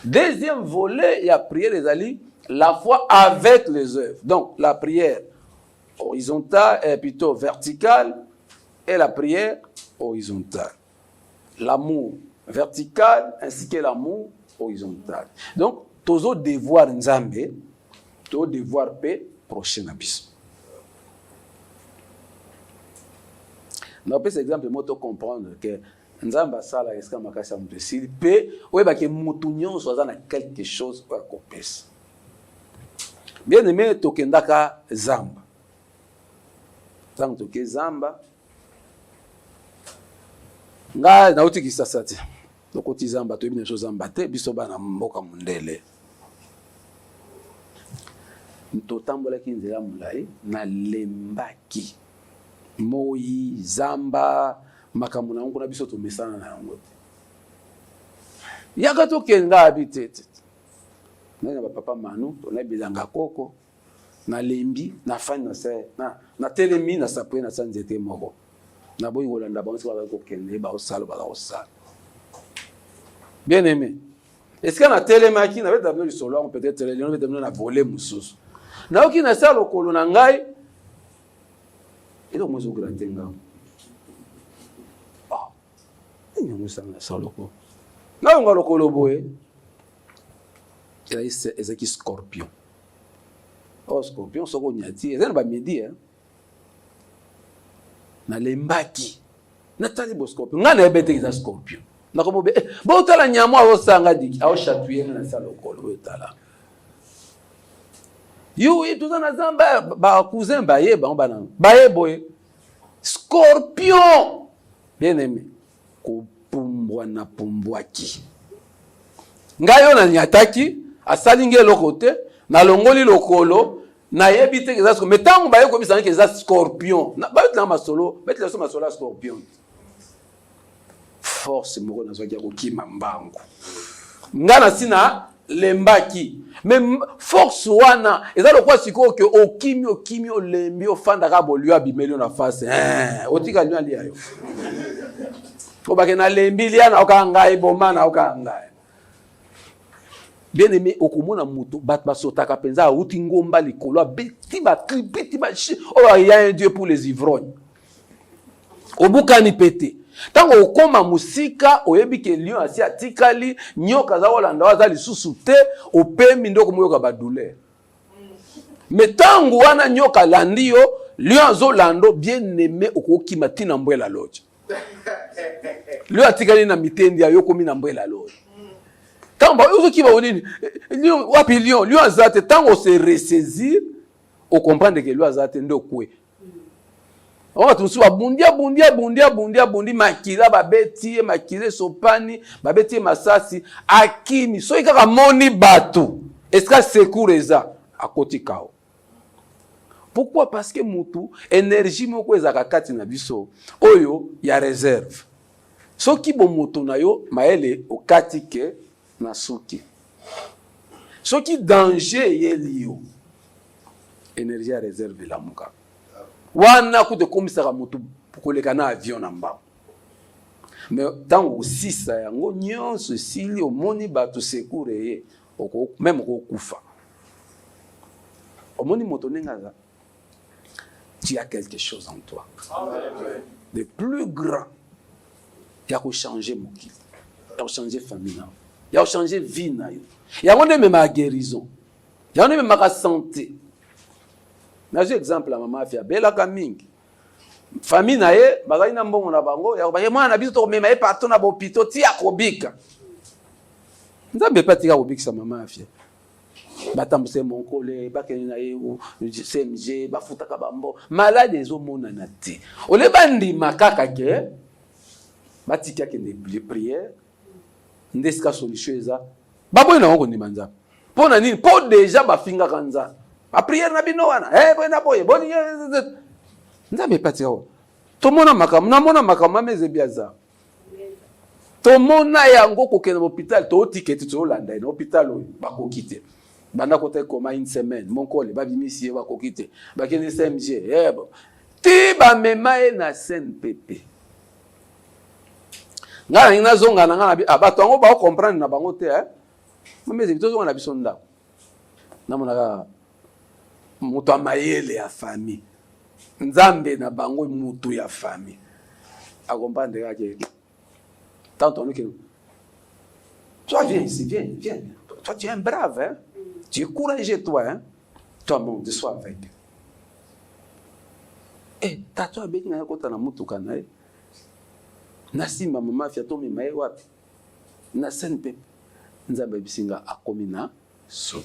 [SPEAKER 2] Deuxième volet, il y a prière les alliés, la foi avec les œuvres. Donc la prière horizontale et plutôt verticale et la prière horizontale. L'amour vertical ainsi que l'amour horizontal. Donc tozo devoir nzambe, to devoir paix prochain abysse. Na peut exemple moto comprendre que nzamba sala eska makasa mutesili pe oyeba ke mutu nyonso aza na quelque chose kwa kopesa. Bien aimé tokendaka zamba. Tango toke zamba nga na uti kisasa te. Lokoti zamba to ebina chose zamba te biso bana mboka mundele. Ntotambola ki nzela mulai na lembaki. Moi zamba makamuna ngo na biso to mesana na yango. Yaka to kenga habitete. Na ba papa manu to na bilanga koko na lembi na fani na se na telemi na sapwe na sanzete moko. Na boyi golanda ba nsi ba ko kende ba osala ba osala. Bien aimé. Est-ce qu'on a télémaki na beta bino solo on peut-être télé on beta bino na voler mususu. Na oki na sala okolo na ngai et donc moi je grand tenga. Ah. Et nous sommes sala ko. Na on ngalo kolo boye. Il a ezaki scorpion. Oh scorpion soko nyati, ezana ba midi hein. Na lembaki. Na tali bo scorpion. Ngana ebete za scorpion. Na komo be bo tala nyamo awo sanga diki, awo chatouiller na sala okolo etala. Yo et tout na zamba ba cousin ba ye ba bana. Ba ye boy. Scorpion. Bien aimé. Ko pumbwa na pumbwaki. Ngayo na nyataki asalinge lokote na longoli lokolo na yebite ke za mais tango ba ye ko bisana ke za scorpion. Na ba tla masolo, ba tla so masolo scorpion. Force moko na zwa ko kima mbangu. Ngana sina lembaki. Mais force wana ezalo kwa siko ke okimio lembi ofanda ka bolio abimeli na face. Otika lwa lia yo. Ko ba ke na lembi lia na okangai bomana okangai. Bien aimé okomona muto bat basotaka penza uti ngomba likolo beti ba kripiti ba o il y a un Dieu pour les ivrognes. obukani pete tango okoma musika oyebi ke lion asi atikali nyoka za olanda waza lisusu te opemi ndoko moyoka ba douleur mais tango wana nyoka landi yo lion azolando bien aimé okokima tina mbwela loja lion atikali na mitendi ayokomi na mbwela loja tango ozokiba onini lion wapi lion azate tango se ressaisir o comprendre que lion azate ndo kwe on tu suba bundi makila babeti makile sopani babeti masasi akimi so ikaka moni batu eska sekureza akoti kao. Pourquoi? Parce que mutu énergie moko ezaka kati na biso oyo ya réserve soki bo mutu na yo maele okati ke na suki soki danger yeliyo énergie ya réserve la muka wana kute komisaka mutu koleka na avion na mbao mais tango osisa yango nyonso sili omoni bato sekure ye même okokufa omoni moto nengaza tu as quelque chose en toi de plus grand ya ko changer mokili ya ko changer famille na ya ko changer vie na yo ya ko même ma guérison ya ko même ma santé. Na je exemple la maman afia bela kamingi famille na ye bazali na mbongo na bango ya ba mwana biso to mema e partout na hôpital ti akobika nzambe patika kobikisa mama afia batambuse monkole bakeni na ye CMG bafutaka bambo malade ezomona na te ole bandi makaka ke batika ke ne prière ndeska solution eza baboy na ngo ndima nzambe pona nini po déjà bafinga kanza a prière na bino wana bona boye boni nzambe patika o tomona makambo na mona makambo ameze biaza tomona yango kokena hôpital to ticket to landa na hôpital oyo bakokite banda kota koma une semaine mon kole babimisi bakokite bakeni CMG bon ti ba memae na CNPP ngana ina zonga na ngana abato ngo ba comprendre na bango te mameze bitozonga na biso ndako na monaka mutu amayele ya famille nzambe na bango mutu ya famille akompande kake tant on que toi viens ici viens toi tu es un brave hein tu es courageux toi hein toi mon de sois avec tato abeki na kota na mutu kana na simba mama fia to mema wapi na CNPP nzambe bisinga akomina so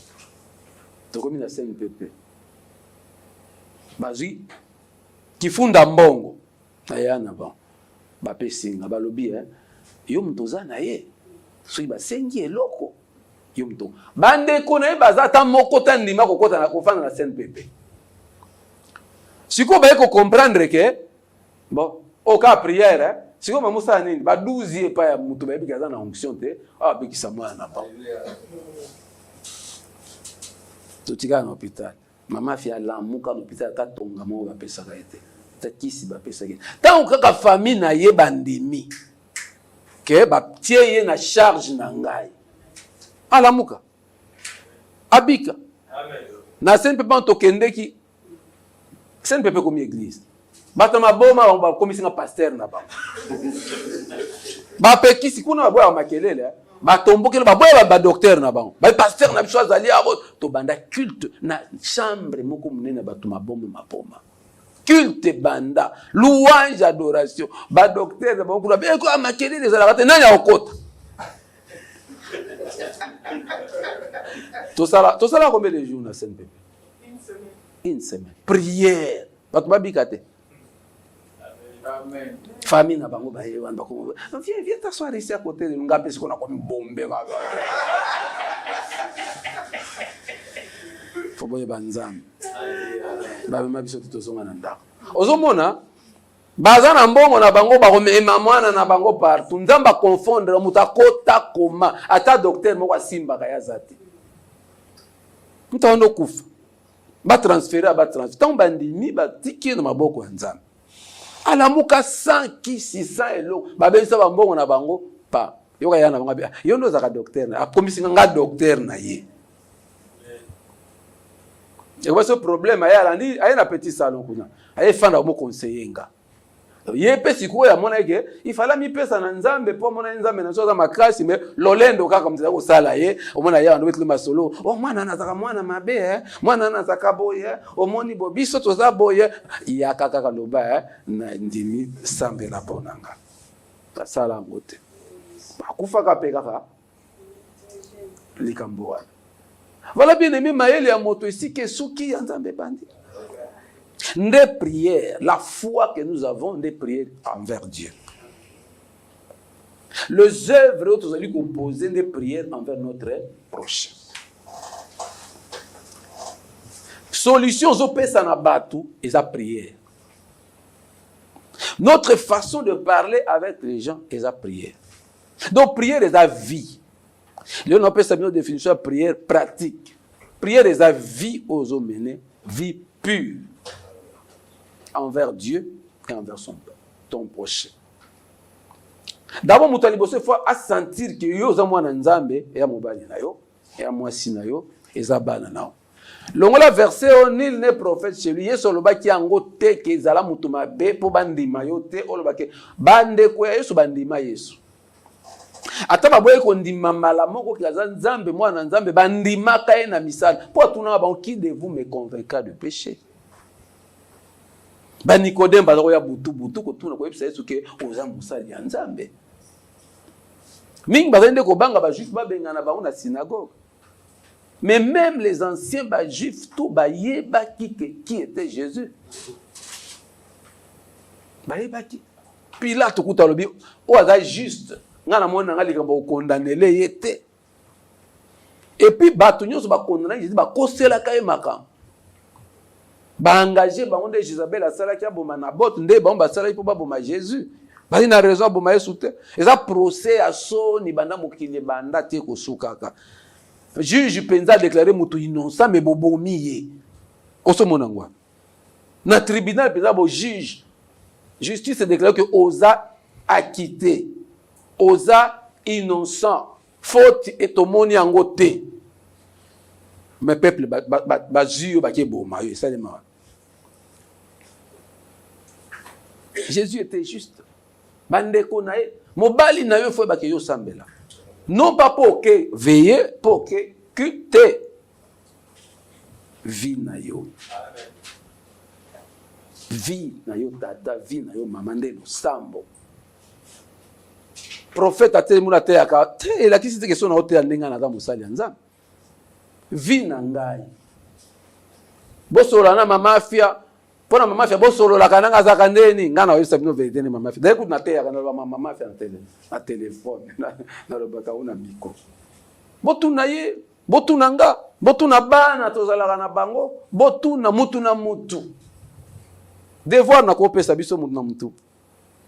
[SPEAKER 2] to komina CNPP bazwi kifunda mbongo ayana ba bapesinga balobi yo mtoza na ye so basengi eloko yo mto bande ko na ye bazata moko ta ndima kokota na kofana na CNPP siko ba ko comprendre que bon au cas prière siko mamusa nini ba 12 e pa ya mutu ba bikaza na onction te bikisa mwana na ba to tika na hôpital mama fia lamuka l'hôpital ta tonga mo ba pesa ka ete ta kisi ba pesa ke tant kaka famille na ye bandimi ke ba tie ye na charge na ngai alamuka abika amen na CNPP to kendeki CNPP comme église bata maboma ba komisi nga pasteur na ba ba pekisi kuna ba makelele batombokela baboya ba docteur na bango ba pasteur na biso azali abo to banda culte na chambre moko munene bato maboma culte banda louange adoration ba docteur na bango kuna ko makelele za la nani akota to sala combien de jours na CNPP une semaine prière bato babikate amen famille na bango ba yewan ba ko viens t'asseoir ici à côté de nous ngape ce qu'on a comme bombe faut boye banzam ba mema biso tozonga na ndako ozomona baza na mbongo na bango ba komema mwana na bango partout nzamba confondre muta kota koma ata docteur moko asimba kaya zati mutaondo kufa ba transférer tant bandimi ba tiki na maboko ya nzambe alamuka 100 kisi 100 elo babelisa bambongo na bango pa yoka yana bango yo ndo zaka docteur na akomisinga nga docteur na ye et quoi ce problème aya landi aya na petit salon kuna aya fanda mo conseiller nga Yepe sikoya mona ke il fallait mi pesa na nzambe po mona nzambe na soza makasi mais lolendo kaka mtza ko sala ye omona ya ndo masolo o mwana nazaka mwana mabe mwana nazaka boye omoni bo biso toza boye ya kaka loba na ndimi sambe la ponanga sala ngote bakufa ka pe kaka likambo wana. Voilà bien aimé maël ya moto ici que souki ya nzambe bandi. Des prières, la foi que nous avons, des prières envers Dieu. Les œuvres autres allaient composer des prières envers notre prochain. Solution aux pesa na batu et sa prière. Notre façon de parler avec les gens est sa prière. Donc prière est sa vie. Là on appelle ça une définition de prière pratique. Prière est sa vie aux hommes menés, vie pure. Envers Dieu et envers ton prochain. D'abord, il faut sentir que yo za mwana nzambe et mobali na yo et mwasi na yo et za bana na yo. Longola verset nul n'est prophète chez lui. Yeso loba ki ango te ke zala mutu mabe po bandima yo te oloba ke bande ko yeso bandima yesu. Ata baboye ko ndima mala moko ki za nzambe mwana nzambe bandima ka na misala. Po tuna ba qui de vous me convaincre de péché. Ba Nicodème bazako ya butu ko tuna ko yebisa Yesu ke oza musali ya nzambe. Mingi bazende ko banga ba juif ba bengana ba na synagogue. Mais même les anciens ba juifs tout ba yeba qui était Jésus. Ba yeba ki. Pilate kuta lobi o aza juste ngana mona ngali kamba ko condamner le yete. Et puis bato nyonso ba condamner Jésus ba kosela ka yemaka. Ba engagé ba onde Isabelle asala ki aboma na bot nde ba omba sala ipo ba boma Jésus. Ba ina raison boma Yesu te. Eza procès aso ni banda mokili banda te ko sukaka. Juge penza déclaré mutu innocent mais bobomi ye. Oso monangwa. Na tribunal penza bo juge. Justice déclare que osa acquitté. Osa innocent. Faute et tomoni yango te. Mais peuple ba juyo ba ke boma yo ça les marre. Jésus était juste. Bandeko na ye, mobali na yo fo ba ke yo sambela. Non pas pour que veiller, pour que te vie na yo. Vie na yo tata, vie na yo mamande no sambo. Prophète a tellement la terre ka te la kisi te question na hotel ndinga na za musali nzambe. Vie na ngai. Bosola na mamafia pona mamafia bosola kananga za kandeni ngana wa sabino vérité ni mamafia dès que na te ya kana mamafia na téléphone na lobaka una miko botuna ye botuna nga botuna bana tozala na bango botuna mutu na mutu devoir na ko pesa biso mutu na mutu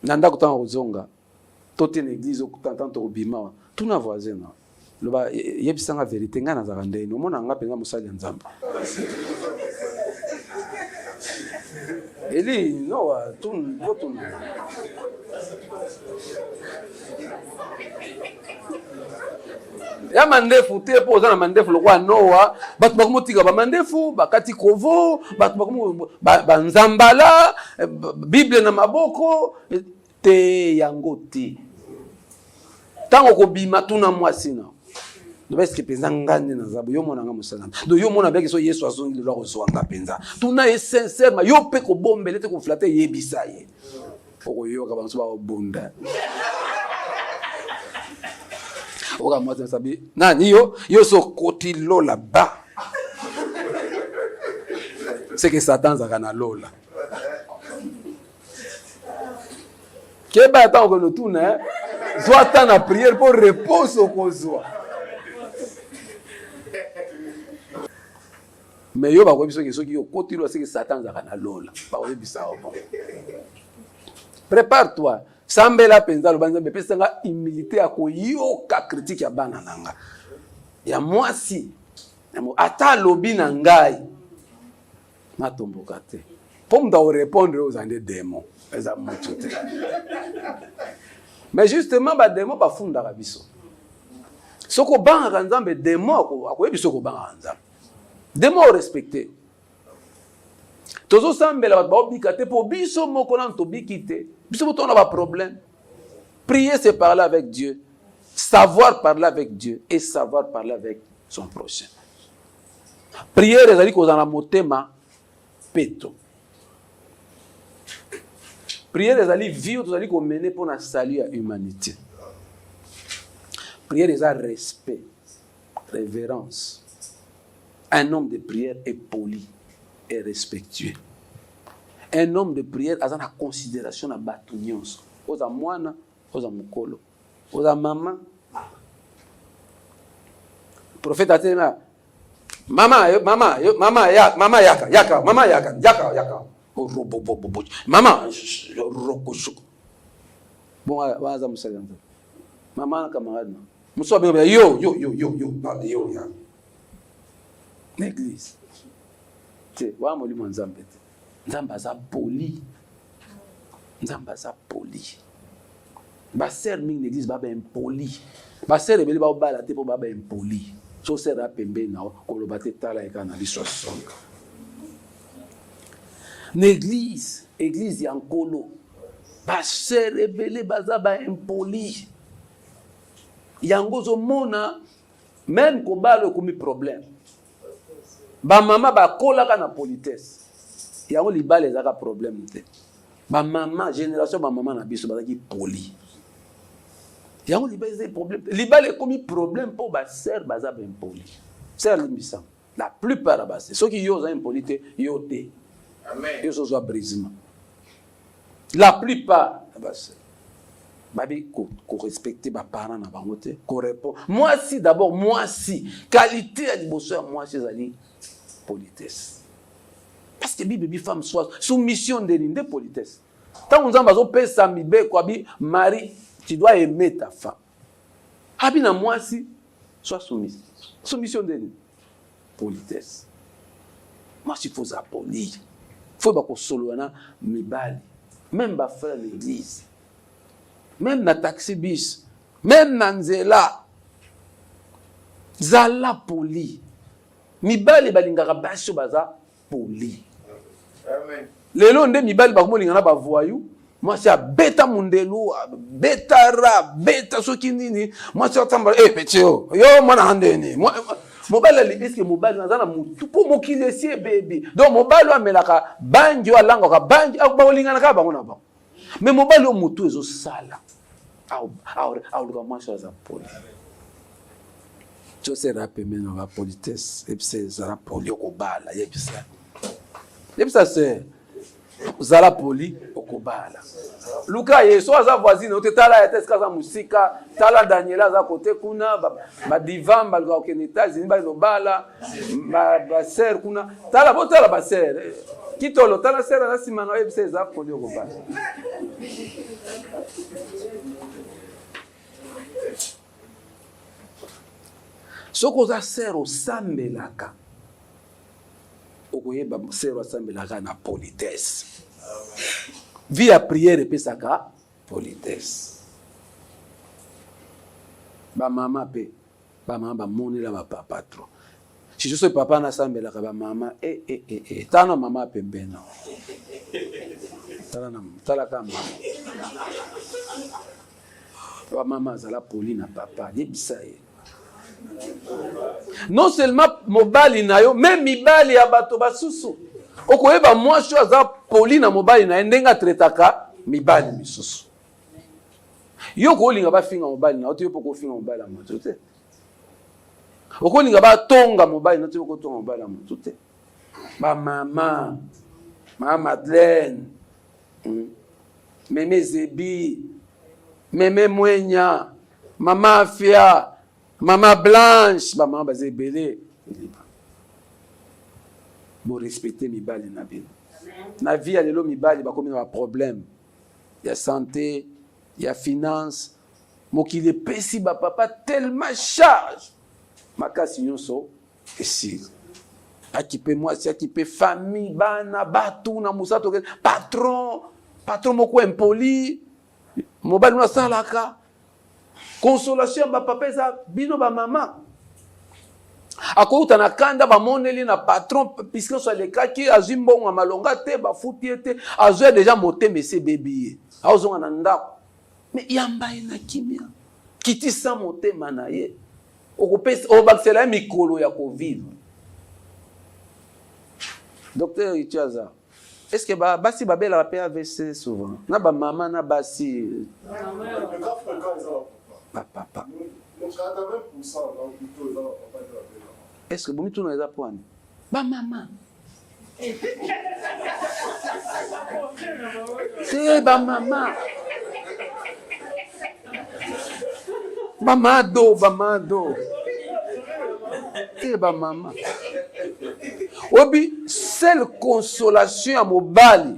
[SPEAKER 2] nanda kutanga kuzonga tote na église okutanta to bima tuna voisin na loba yebisanga vérité ngana za kandeni omona nga penga musali nzamba. Eli no tun botun ya mandefu te po za na mandefu lokwa noa batu bakomotika ba mandefu bakati kovo batu bakomo ba nzambala bible na maboko te yango te tango ko bima tuna mwasi na parce que penza ngane na zabo yo mona nga musala do yo mona beke so Yesu azongi le lwa zwanga penza tuna est sincèrement yo pe ko bombele te ko flatter yebisa ye oko yo ka banso ba obunda oka mwasi sabi nani yo so koti lola ba c'est que Satan za kana lola keba tango no tuna soit tant na prière pour repose au kozwa. Mais yo ba ko biso ke soki yo kotilo c'est que Satan za kana lola ba ko bisa o. Prépare-toi. Sambela penza lo banza be pesa nga humilité ya ko yoka critique ya bana nanga. Ya mwasi. Ata lobi na ngai. Matomboka te. Pour me répondre aux ande démons. Eza mutu te. Mais justement ba démon ba funda ka biso. Soko banga nzambe démon ko akoyebi soko banga nzambe. Des mots respectés. Tozo sambela ba obika te po biso moko na tobiki te. Biso moko on a pas problème. Prier c'est parler avec Dieu. Savoir parler avec Dieu et savoir parler avec son prochain. Prière ezali kozana motema peto. Prière ezali vie tozali ko mener pour na salut à humanité. Prière est un respect, révérence. Un homme de prière est poli et respectueux. Un homme de prière a une considération à batunions. Oza mwana, oza mukolo, oza maman. Prophète a dit mama yaka. Maman bon waza musaganza. Maman camarade. Muso bien yo. L'église. Tu wa molimo nzambe. Nzamba za poli. Ba sœur mingi l'église ba ben impoli. Ba sœur ebeli ba obala te po ba ben impoli. So sœur a pembe na koloba te tala eka na biso songa. L'église ya nkolo. Ba sœur ebeli baza ba impoli. Yango zo mona même ko balo komi problème. Ba mama ba kolaka na politesse. Yango libala ezaka problème te. Ba mama génération ba mama na biso bazaki poli. Yango libala ezaka problème. Libala komi problème pour ba sœur baza ba impoli. Sœur limbisa. La plupart ba sœur ceux qui yo za impolite yo te. Amen. Yo so zo brisement. La plupart ba sœur babi ko respecter ba parents na bango te, ko répond. Moi si d'abord qualité à liboso moi si ezali politesse. Parce que bibi femme soit soumission de politesse. Tant on zamba zo pesa mibe kwa bi mari, tu dois aimer ta femme. Abi na moi si soit soumise. Soumission de politesse. Moi si faut apoli. Faut ba ko soloana mibali. Même ba frère l'église. Même na taxi bis, même na nzela, zala poli. Mibali balingaka baso baza poli. Amen. Lelo nde mibali bakomo lingana ba voyou, moi c'est beta mundelu, beta ra, beta soki nini, moi c'est tamba petio. Yo mwana handeni. Mobali est-ce que mobali nazana mutu po mokile sie baby. Donc mobali amelaka banjo alanga ka banjo ba lingana ka bango na ba. Mais mobali o mutu ezo sala. Auluka mwasha za poli. Chose rape meno va politesse. Et puis c'est zara poli okobala. Yebisa c'est zara poli okobala. Luka yeso aza voisine ote tala ya teska za musika, tala Daniela za kote kuna ba divan ba ko keneta zini ba lobala ba ser kuna. Tala botala ba ser. Kitolo tala ser na simano yebisa za poli okobala. Soko za sero sambelaka. Okoyeba sero sambelaka na politesse. Via prière pesaka politesse. Ba mama pe, ba mama ba monela ba papa trop. Si je suis papa na sambelaka ba mama tana mama pembena. Tala ka mama. Ba mama zala poli na papa, yebisa ye. Non seulement mobali na yo, même mibali ya bato basusu. Okoyeba mwasho aza poli na mobali na ndenga tretaka mibali misusu. Yo ko linga ba finga mobali na oto yo poko finga mobali na moto te. Oko linga ba tonga mobali na oto yo ko tonga mobali na moto te. Ba mama Madeleine, Meme Zebi, Meme Mwenya, Mama Afia, Maman Blanche, maman bazé belé. Bon respecter mibali na bino. Na vie ya lelo mibali ba komi na problème. Ya santé, ya finance. Mokile pesi ba papa tellement charge. Makasi nyonso esi. Akipe moi, si akipe famille, bana, batu na musato patron moko impoli. Mobali na salaka. Consolation ba papa za bino ba maman. Akouta na kanda ba moneli na patron puisque so le kaki azimbonga malonga te ba futi te azo déjà moté monsieur baby azonga na ndako mais yamba na kimia kiti sa moté manaye okopesa obaksela mikolo ya ko vivre. Docteur Ichaza, est-ce que basi babela la PAVC souvent na ba maman na basi papa est-ce que bomi tuna eza poani ba maman c'est ba maman bamado c'est ba maman obi seule consolation à mobali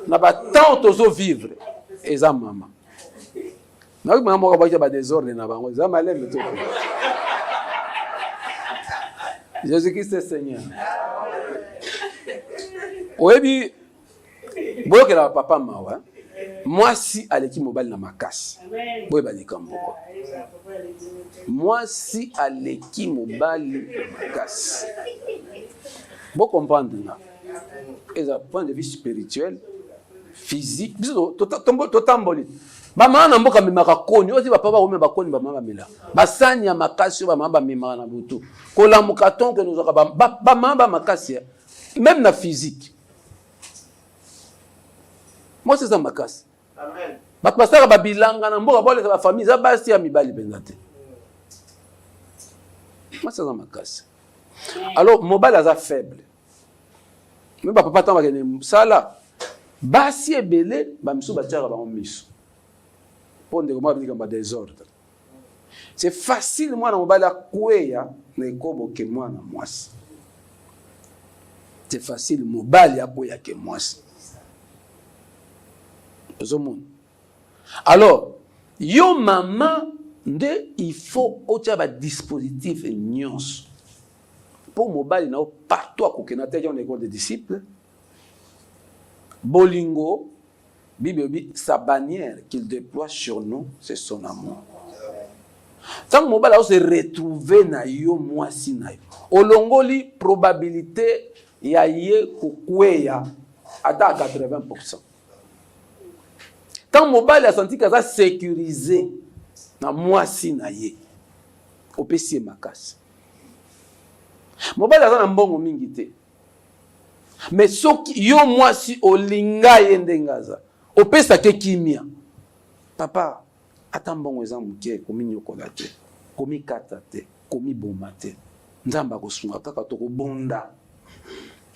[SPEAKER 2] na ba tant tozo vivre eza maman na oui maman ko ba désordre na bango eza malème to Jésus-Christ est Seigneur. Oyebi boyoke la papa mawa. Moi si aleki mobali na makasi. Boye ba likambo. Moi si aleki mobali na makasi. Bon comprendre là. Et d'un point de vue spirituel, physique, biso totamboli. Mama na mboka mimaka koni, oti ba papa ome ba koni ba mama mela. Basani ya makasi ba mama mimaka na butu. Kola mukaton que nous avons ba mama makasi même na physique. Moi c'est ça makasi. Amen. Ba pasaka ba bilanga na mboka bole ba famille za basi ya mibali benzate. Moi c'est ça makasi. Alors mobile aza faible. Mais ba papa tamba kene sala basi ebele ba misu ba tiara ba misu. C'est facile moi na mobali akueya na ekobo ke mwana mwasi. C'est facile mobali akueya ke mwasi. Alors, yo maman nde il faut otia ba dispositif nyons. Pour mobali na partout à kokenate on école de disciples. Bolingo Bible, sa bannière qu'il déploie sur nous, c'est son amour. Tant que mobile se retrouver na yo mwasi na yo. Olongoli probabilité ya ye kukweya à 80%. Tant mobile a senti que ça sécurisé na mwasi na ye. Opesi makasi. Mobile a na mbongo mingi te. Mais soki yo mwasi olinga yendengaza. Opesa ke kimia. Papa, atambongo eza muke komi nyokola te, komi kata te, komi boma te. Nzamba kosunga kaka toko bonda.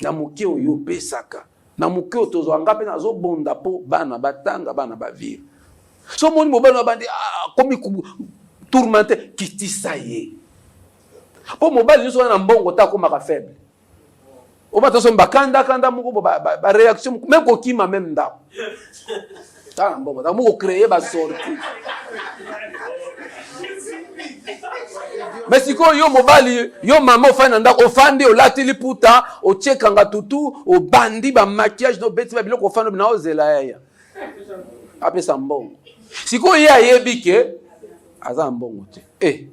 [SPEAKER 2] Na muke oyo pesaka. Na muke otozo angape na zo bonda po bana batanga bana bavire. So moni mobali bandi komi tourmenté kitisa ye. Po mobali so na mbongo ta koma ka faible. On va te kanda moko ba réaction même ko kima même nda. Ta mbongo ta moko créer ba sortie. Mais si ko yo mobali yo mama ofana nda ofande o latili puta o chekanga tutu o bandi ba maquillage no beti ba biloko ofanda na ozela ya. Apesa mbongo. Si ko ye ayebike aza mbongo te.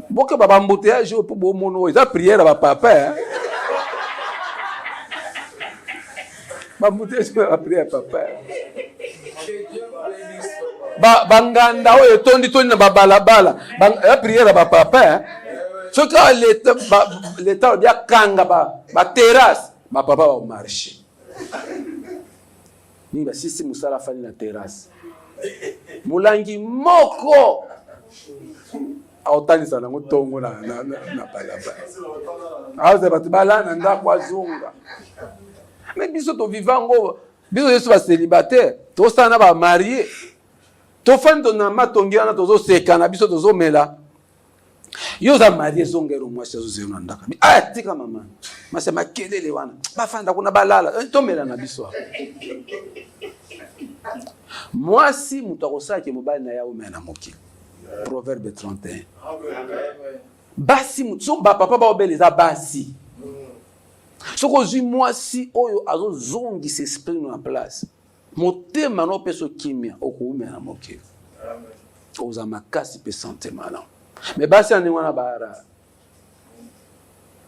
[SPEAKER 2] Boke baba mbouteillage po bo mono eza prière ba papa. Bambouteillage ba prière papa. Banganda oyo tondi na babalabala. La prière ba papa. Ce que l'état bien kanga ba terrasse, ba papa au marché. Ni ba sisi musala fani na terrasse. Mulangi moko. Aotanisa nango tongo na balabala. Aoze batu balana ndako azunga. Mais biso to vivango, biso yesu ba célibataire, to sana ba marié. To fando na matongia na tozo sekana biso tozo mela. Yo za marié zongero mwasi azo na ndaka. Tika mama. Masema kelele wana. Ba fanda kuna balala. To mela na biso. Mwasi mutakosaki mobali na yawe na moki. Proverbe 31. Basi mutso ba papa ba obeleza basi. Soko zui mwasi oyo azo zongi s'esprit na place. Motema no peso kimia okuume na moke. Oza makasi pe santé malin. Mais basi ane wana bara.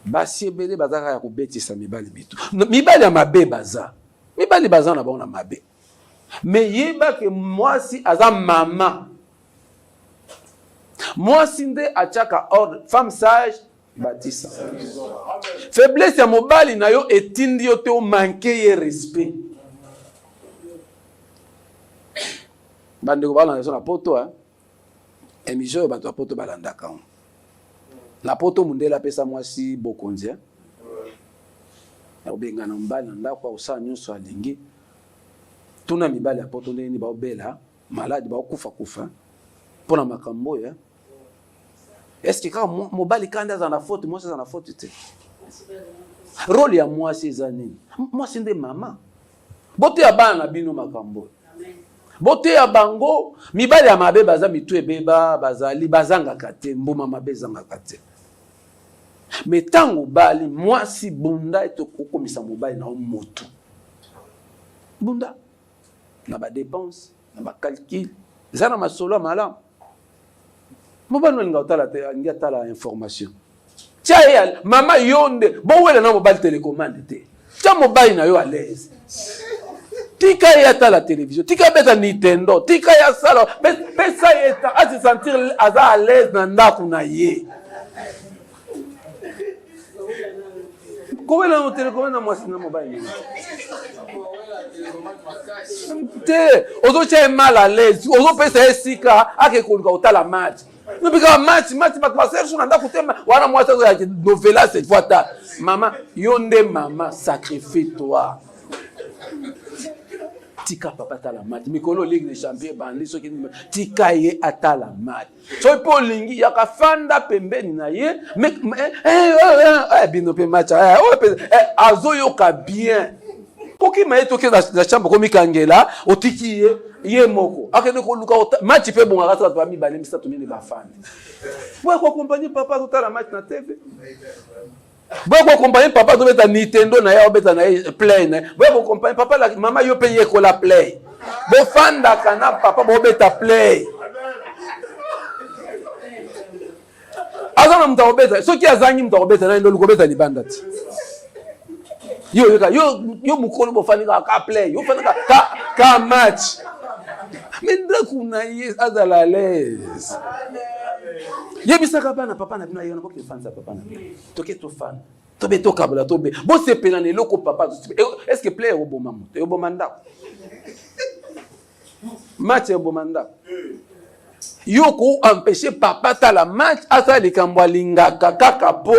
[SPEAKER 2] basi ebele bazaka ya kobetisa mibali bitu. Mibali ya mabe baza. Mibali baza na bango na mabe. Mais yeba ke mwasi aza mama. Mwasi nde achaka ordre, femme sage batisa. Faiblesse ya mobali na yo etindi yo te o manquer ye respect. Bande ko bala na poto émission bato ya poto balandaka. Na poto mundela pesa mwasi bokonzi. Obenga na mbali na ndako osa nyonso alingi. Tuna mibali ya poto ndeni ba obela malade ba kufa pona makambo ya. Est-ce que quand mobali kanda za na faute mwasi za na faute te? Role ya mwasi za nini? Mwasi nde mama. Bote ya bana na bino makambo. Bote ya bango mibali ya mabe baza mitu ebeba bazali bazanga kate mbuma mabe zanga kate. Mais tango bali mwasi bunda eto kokomisa mobali na moto. Bunda na ba dépense, na ba calcul, zana masolo malamu. Mobali no linga otala te ngia tala information. Tia mama yonde bo wela na mobile télécommande te. Tia mobile na yo à l'aise. Tika ya tala télévision, tika beta Nintendo, tika ya sala, pesa yeta a se sentir aza à l'aise na ndaku na ye. Ko wela no télécommande na mwasi na mobile. Te ozo che mal à l'aise, ozo pesa esika ake koluka otala match. Non bika match ba serge na ndako tema wana mwasi ya novela cette fois ta. Maman, yonde mama sacrifie toi. Tika papa tala match. Mikolo Ligue des Champions bandi soki tika ye atala match. So po lingi yakafanda pembeni na ye bino pe match azo yoka bien. Koki ma etoke la chambre komi kangela otiki ye moko. Akene ko luka match pe bon ngaka ba mi balemi sa tumini ba fan. Boy ko accompagner papa totala match na TV. Boy ko accompagner papa to beta Nintendo na ya beta na play na. Boy ko accompagner papa la mama yo pe ye ko la play. Bo fanda kana papa bo beta play. Azana mta beta. Soki azangi mta beta na ndo luko beta libandati. Yo mukolo bofani ka play, yo fani ka match. Menda kuna yes azala l'aise. Yebisaka bana papa na bino yona boke fanza papa na bino. Toke to fan. Tobe to kabla tobe. Bo se penane loko papa. Est-ce que play au bon moment? Yo bon mandat. Match au bon mandat. Yo ko empêcher papa ta la match asa likambo lingaka kaka po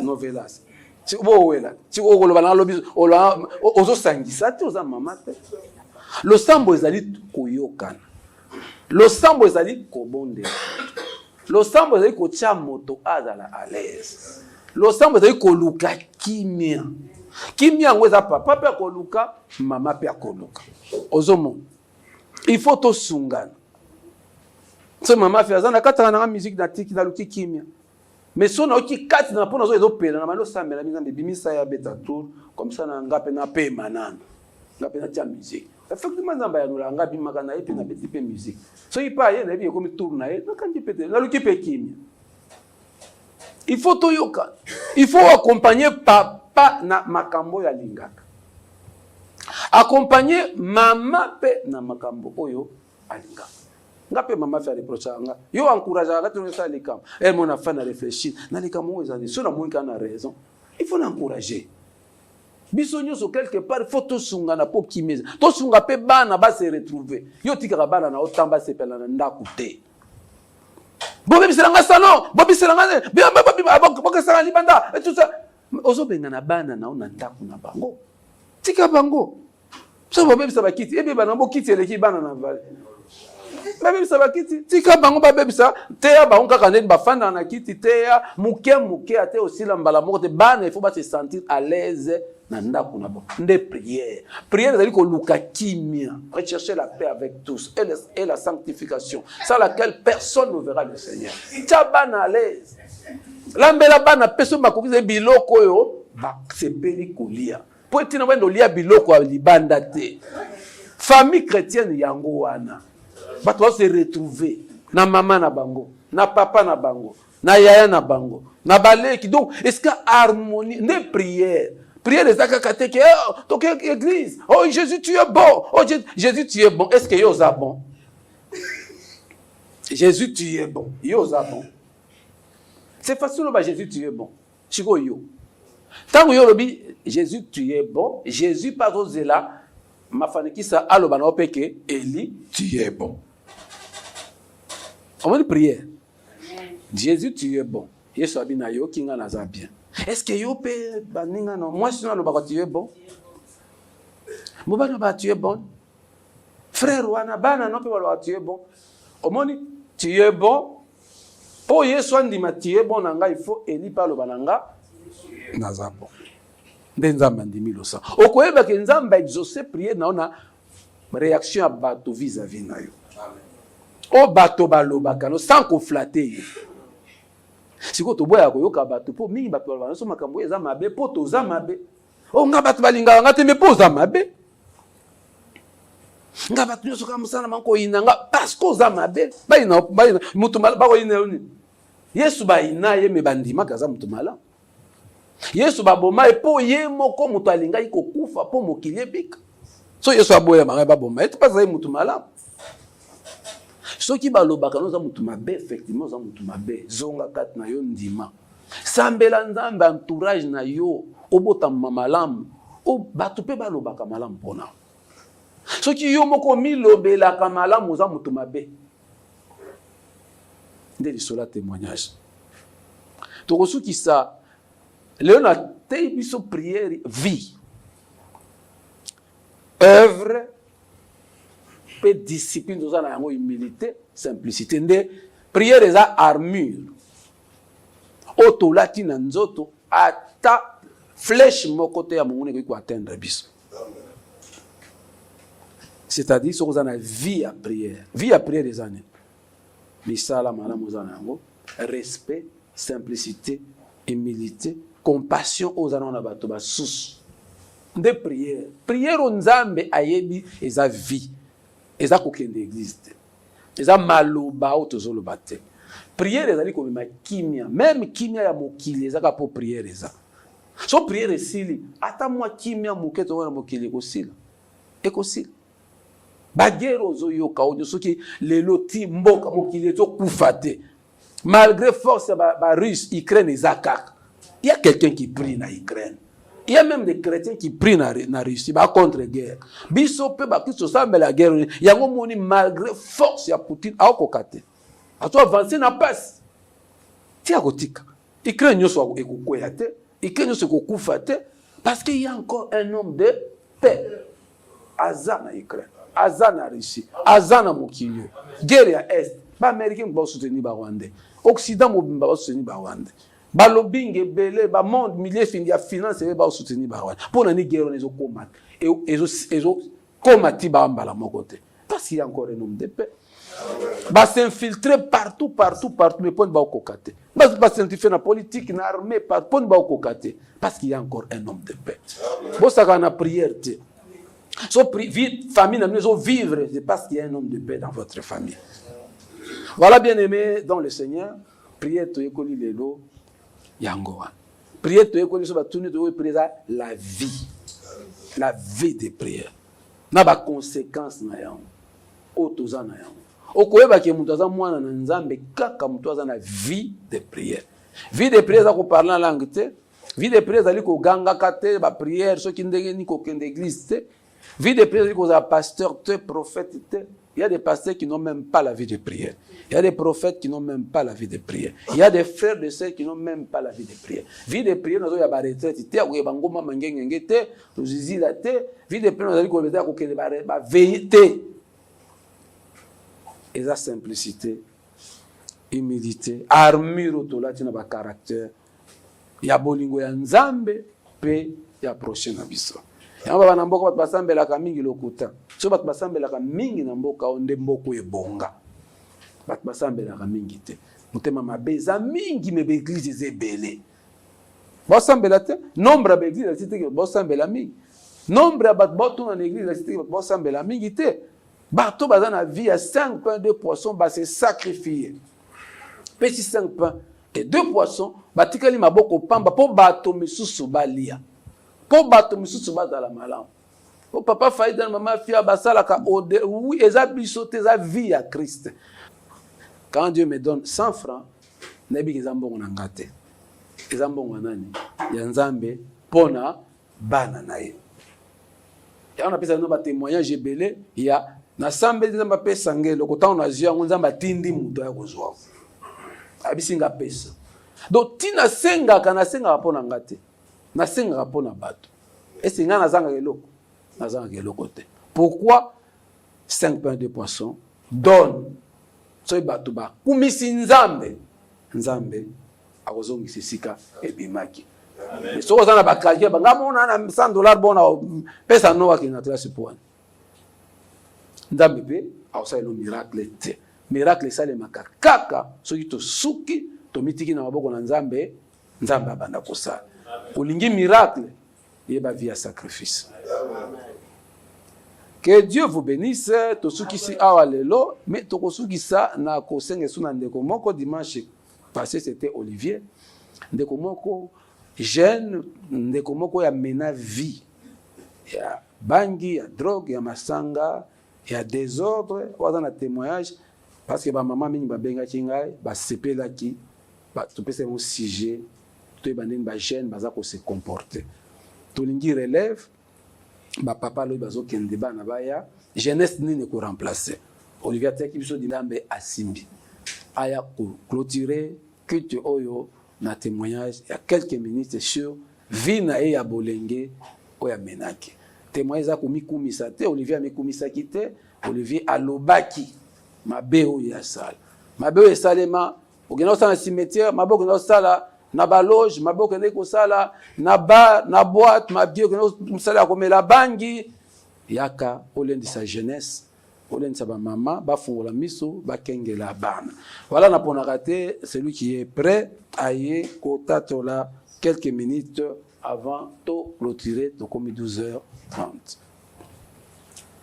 [SPEAKER 2] novelas. Si vous wela, si vous voulez na lobby, ozo sangisa te oza mama te. Le sambo ezali koyokana. Le sambo ezali kobonde. Le sambo ezali kotia moto azala à l'aise. Le sambo ezali koluka kimia. Kimia ngweza papa pe koluka, mama pe koluka. Ozomo. Il faut to sungana. Ce maman fait azana katana na musique na tiki na luki kimia. Mais si on a qui quatre dans la peau, on a des opérations. On a des opérations. On a des opérations. Comme ça, on a des opérations. On a des musique. Effectivement, on a des opérations. Des musique. Si il parle, il y a des tournées. Il faut tout yoka. Il faut accompagner papa na makambo ya lingaka. Accompagner maman pe na makambo oyo alingaka. Ngape mama fait reprocher nga yo encourager à retourner ça les camps elle mon enfant a réfléchi na les camps moi sur la moins qu'on a raison il faut l'encourager bisonyo so quelque part faut to sunga na po kimeza to sunga pe bana ba se retrouver yo tikaka bana na otamba se pela na ndaku te bobe biselanga salon bobe biselanga bobe sala libanda et tout ça ozo benga na bana na ona ndaku na bango tika bango so bobe bisaba kiti ebe bana bo kiti eleki bana na vale. Baby ça kiti tika bango baby ça teya bango kaka net bafanda na kiti teya muke ate aussi la mbala moko te bana il faut pas se sentir à l'aise na ndako na bo nde prière c'est ko luka kimia rechercher la paix avec tous et la sanctification sans laquelle personne ne verra le Seigneur tia bana à l'aise lambela bana peso makokize biloko yo ba sepeli kolia po etina wendo lia biloko ya libanda te famille chrétienne yango wana bato va se retrouver na maman na bango na papa na bango na yaya na bango na baleki. Donc est-ce que harmonie ne prière les akakate que donc église, oh Jésus tu es bon, oh Jésus tu es bon, est-ce que yo za bon? Jésus tu es bon, yo za bon. C'est facile ba Jésus tu es bon. Chiko yo. Tant yo lobi Jésus tu es bon, Jésus pas osé là, ma faniki sa aloba na opeke Eli tu es bon. On va prier. Jésus tu es bon. Yesu abina yo kinga na za bien. Est-ce que yo pe baninga non? Moi sinon le bako tu es bon. Mobana ba tu es bon. Frère wana bana non pe ba tu es bon. Omoni tu es bon. Po Yesu andima tu es bon nanga il faut Eli pa lo bananga na za bon. Ndenzamba ndimi lo sa. Okoyeba ke nzamba exaucer prier na ona réaction à bato vis-à-vis na yo. Amen. O bato balobaka no sans ko flatter. Siko to boya ko yoka bato po mingi bato balobana so makambo eza mabe po to za mabe. O nga bato balinga nga te me po za mabe. Nga bato nyoso ka musana manko inanga parce que za mabe. Ba ina mutu mala ba ko ina oni. Yesu ba ina ye me bandima kaza mutu mala. Yesu ba boma e po ye moko mutu alinga iko kufa po mokili bika. So Yesu aboya manga ba boma et pas za mutu mala. Soki balobaka no za mutu mabe effectivement za mutu mabe zonga kat na yo ndima sambela nzambe entourage na yo obota malamu o batu pe balobaka malamu pona soki yo moko milobela ka malamu za mutu mabe ndeli sola témoignage to soki sa leona te biso prière vie œuvre pe discipline nous na yango humilité simplicité nde prière eza armure oto lati na nzoto ata flèche moko te ya mongune ko atteindre biso. C'est-à-dire so na vie à prière des années misala malamu za yango respect simplicité humilité compassion aux anons na bato ba sous nde prière nzambe ayebi eza vie. Eza kokende existe. Eza maloba o tozoloba te. Prière ezali komema kimia, même kimia ya mokili ezaka po prière eza. So prière esili, ata mwa kimia moketo wana mokili ekosila. Ekosila. Bagero zo yoka onyo soki lelo ti mboka mokili to kufa te. Malgré force ba russe Ukraine ezaka. Il y a quelqu'un qui prie na Ukraine. Il y a même des chrétiens qui prient na Russie ba contre guerre. Biso pe ba Christ sambe la guerre. Yango moni malgré force ya Poutine a okokate. Ato avancer na passe. Ti akotika. Ukraine nyoso ekokoya te. Ukraine nyoso ekokufa te parce qu'il y a encore un homme de paix. Azana Ukraine, azana Russie, azana mokili. Guerre ya Est. Ba américain ba soutenir ba Rwandais. Occident mobimba ba soutenir ba Rwandais. Balobinge belé ba monde millier fini ya finance ba soutenir ba Rwanda pour na ni guerre les combattre et combattre ba mbala mokote parce qu'il y a encore un homme de paix ba s'infiltrer partout mais pour ba kokate ba s'infiltrer na politique na armée pour ba kokate parce qu'il y a encore un homme de paix bo saka na prière te so famille na nous vivre c'est parce qu'il y a un homme de paix dans votre famille. Voilà bien aimé dans le Seigneur, prière to ekoli lelo yangoa. Prière to ekoli so ba tuni to prière la vie de prière. Na ba conséquence na yango. O toza na yango. Okoyeba ke mutu aza mwana na nzambe kaka mutu aza na vie de prière. Vie de prière za ko parler en langue te. Vie de prière zali ko ganga kate ba prière so ki ndenge ni ko kende église te. Vie de prière zali ko za pasteur te, prophète te. Il y a des pasteurs qui n'ont même pas la vie de prière. Il y a des prophètes qui n'ont même pas la vie de prière. Il y a des frères de sœurs qui n'ont même pas la vie de prière. Vie de prière, nous avons la retraite. Te, ou bangoma mangengenge te, zizila te. Vie de prière, nous avons la kokele ba veillé. Et la simplicité, humilité, armure autolati na ba caractère. Ya bolingo ya nzambe pe ya prochain na biso. Yamba bana mboka bat basambela ka mingi lokuta. So bat basambela ka mingi na mboka onde mboko ebonga. Bat basambela ka mingi te. Mutema mabeza mingi mebe église ezebele. Basambela te nombre ba église cité que basambela mingi. Nombre bat botu na église cité que basambela mingi te. Bato bazana vie à 5 pains de poisson ba se sacrifier. Petit 5 pains et 2 poissons batikali maboko pamba po bato misusu balia po bato misusu bazala malamu po papa faida na mama fia basalaka oui eza biso te eza vie ya Christ. Quand Dieu me donne 100 francs nayebi eza mbongo na nga te eza mbongo nani ya Nzambe pona bana na ye. On appelle ça un témoignage belé ya na sambe Nzambe apesa ngelo kota on azia Nzambe atindi muto ya kozwa abisinga pesa. Donc tina senga kana senga pona ngate na senga pona bato et nga nazanga keloko te. Pourquoi 5 pains de poisson donne so bato ba kumisi Nzambe akozongisa sika ebimaki. So ozana bakaki banga mona na $100 bona pesa no wakina trasi point. Nzambe pe awusala miracle te. Miracle sale makakaka soki to suki to mitiki na maboko na Nzambe abanda kosala. Olingi miracle yeba via sacrifice. Que Dieu vous bénisse. To suki si awa lelo mais to kosuki sa na kosenge suna ndeko moko dimanche passé c'était Olivier. Ndeko moko jeune ndeko moko ya mena vie ya bangi ya drogue ya masanga ya désordre waza na témoignage parce que ba maman mingi ba benga kingai ba sepela ki ba topese mon sujet to bandeni ba jeune baza ko se comporter to lingi relève ba papa lo bazo kende bana baya jeunesse nini ko remplacer Olivier Teki biso dinambe asimbi aya ko clôturer culte oyo na témoignage il y a quelques minutes sur vie na ya bolenge oya menaki témoignage za komikumisa te Olivier amikumisa kite Olivier alobaki mabeo ya sala mabeo esalema ogena osala cimetière maboko na osala na baloge maboko na kosala na bar na boîte mabio na musala komela bangi yaka olendi sa jeunesse olendi sa ba mama ba fungola miso ba kengela bana voilà na pona raté celui qui est prêt à y kotatola quelques minutes avant de clôturer donc comme 12h30.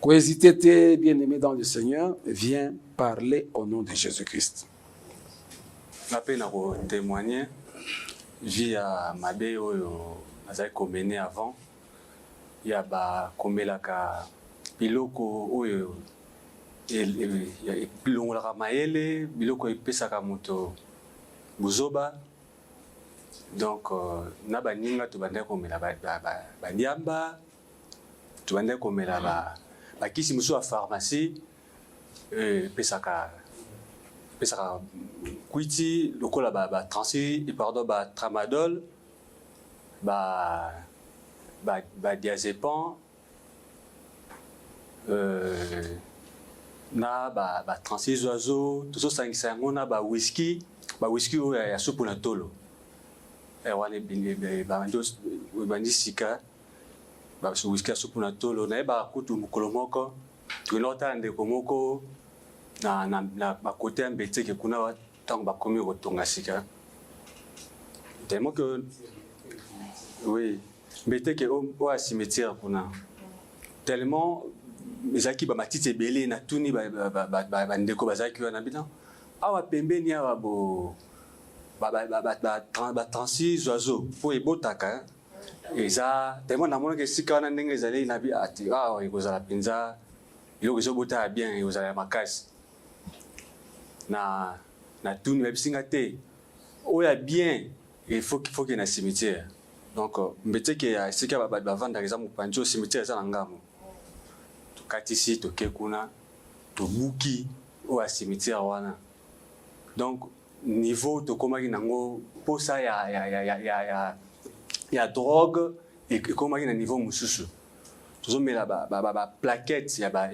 [SPEAKER 2] Qu'hésitez, bien-aimé dans le Seigneur, viens parler au nom de Jésus-Christ.
[SPEAKER 4] La peine à témoigner via ma béo azai komené avant il y a ba komelaka biloko oyo biloko la maele biloko epesaka moto buzoba donc na baninga to banda komela ba ndiamba to banda komela ba kisi muso a pharmacie pesaka kwiti lokola ba transi pardon ba tramadol ba diazepam na ba transi oiseau tout ça sangisa yango na ba whisky oyo ya supu na tolo wane bandos bandisika ba whisky ya supu na tolo na ba kutu mukolo moko tunota ndeko moko na ba côté ambete ke kuna tango ba komi kotonga sika tellement que oui mbete ke o a cimetière kuna tellement ezaki ba matiti ebele na tuni ba ndeko bazaki wana bina awa pembeni awa bo ba 36 oiseaux po ebotaka eza tellement na mona ke sika wana ndenge ezali na bi ati awa ekozala penza iloko ezobota bien ezala makasi na tuni ba bisinga te oya bien il faut que na cimetière donc mbete ke ya sika ba vanda exemple panjo cimetière za ngamo katisi to kekuna to buki o a cimetière wana donc niveau to komaki nango posa ya drogue et komaki na niveau mususu tozo mela ba plaquettes ya ba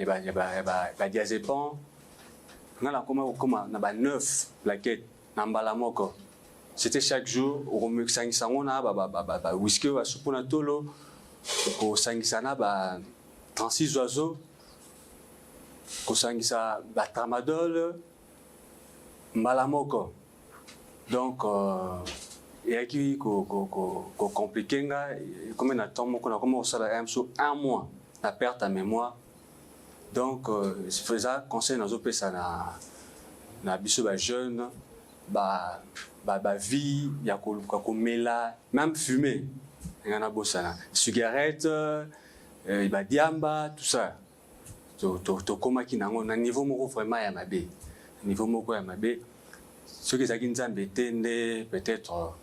[SPEAKER 4] diazepam ngala koma na ba 9 plaquettes na mbala moko c'était chaque jour au remixangisa ngona ba whisky wa supuna tolo ko sangisana ba 36 oiseaux kosangisa ba tramadol malamoko donc yaki ko compliqué nga comme na temps moko na comme ça un mois la perte à mémoire donc faisait conseil dans opesa na biso ba jeune vie, il y a komela, même fumer. Il y en a beaucoup. Cigarette, diamba, tout ça. Comment qui n'a un niveau vraiment à ma bé. Niveau moko à ma bé. Ce qui s'agit de peut-être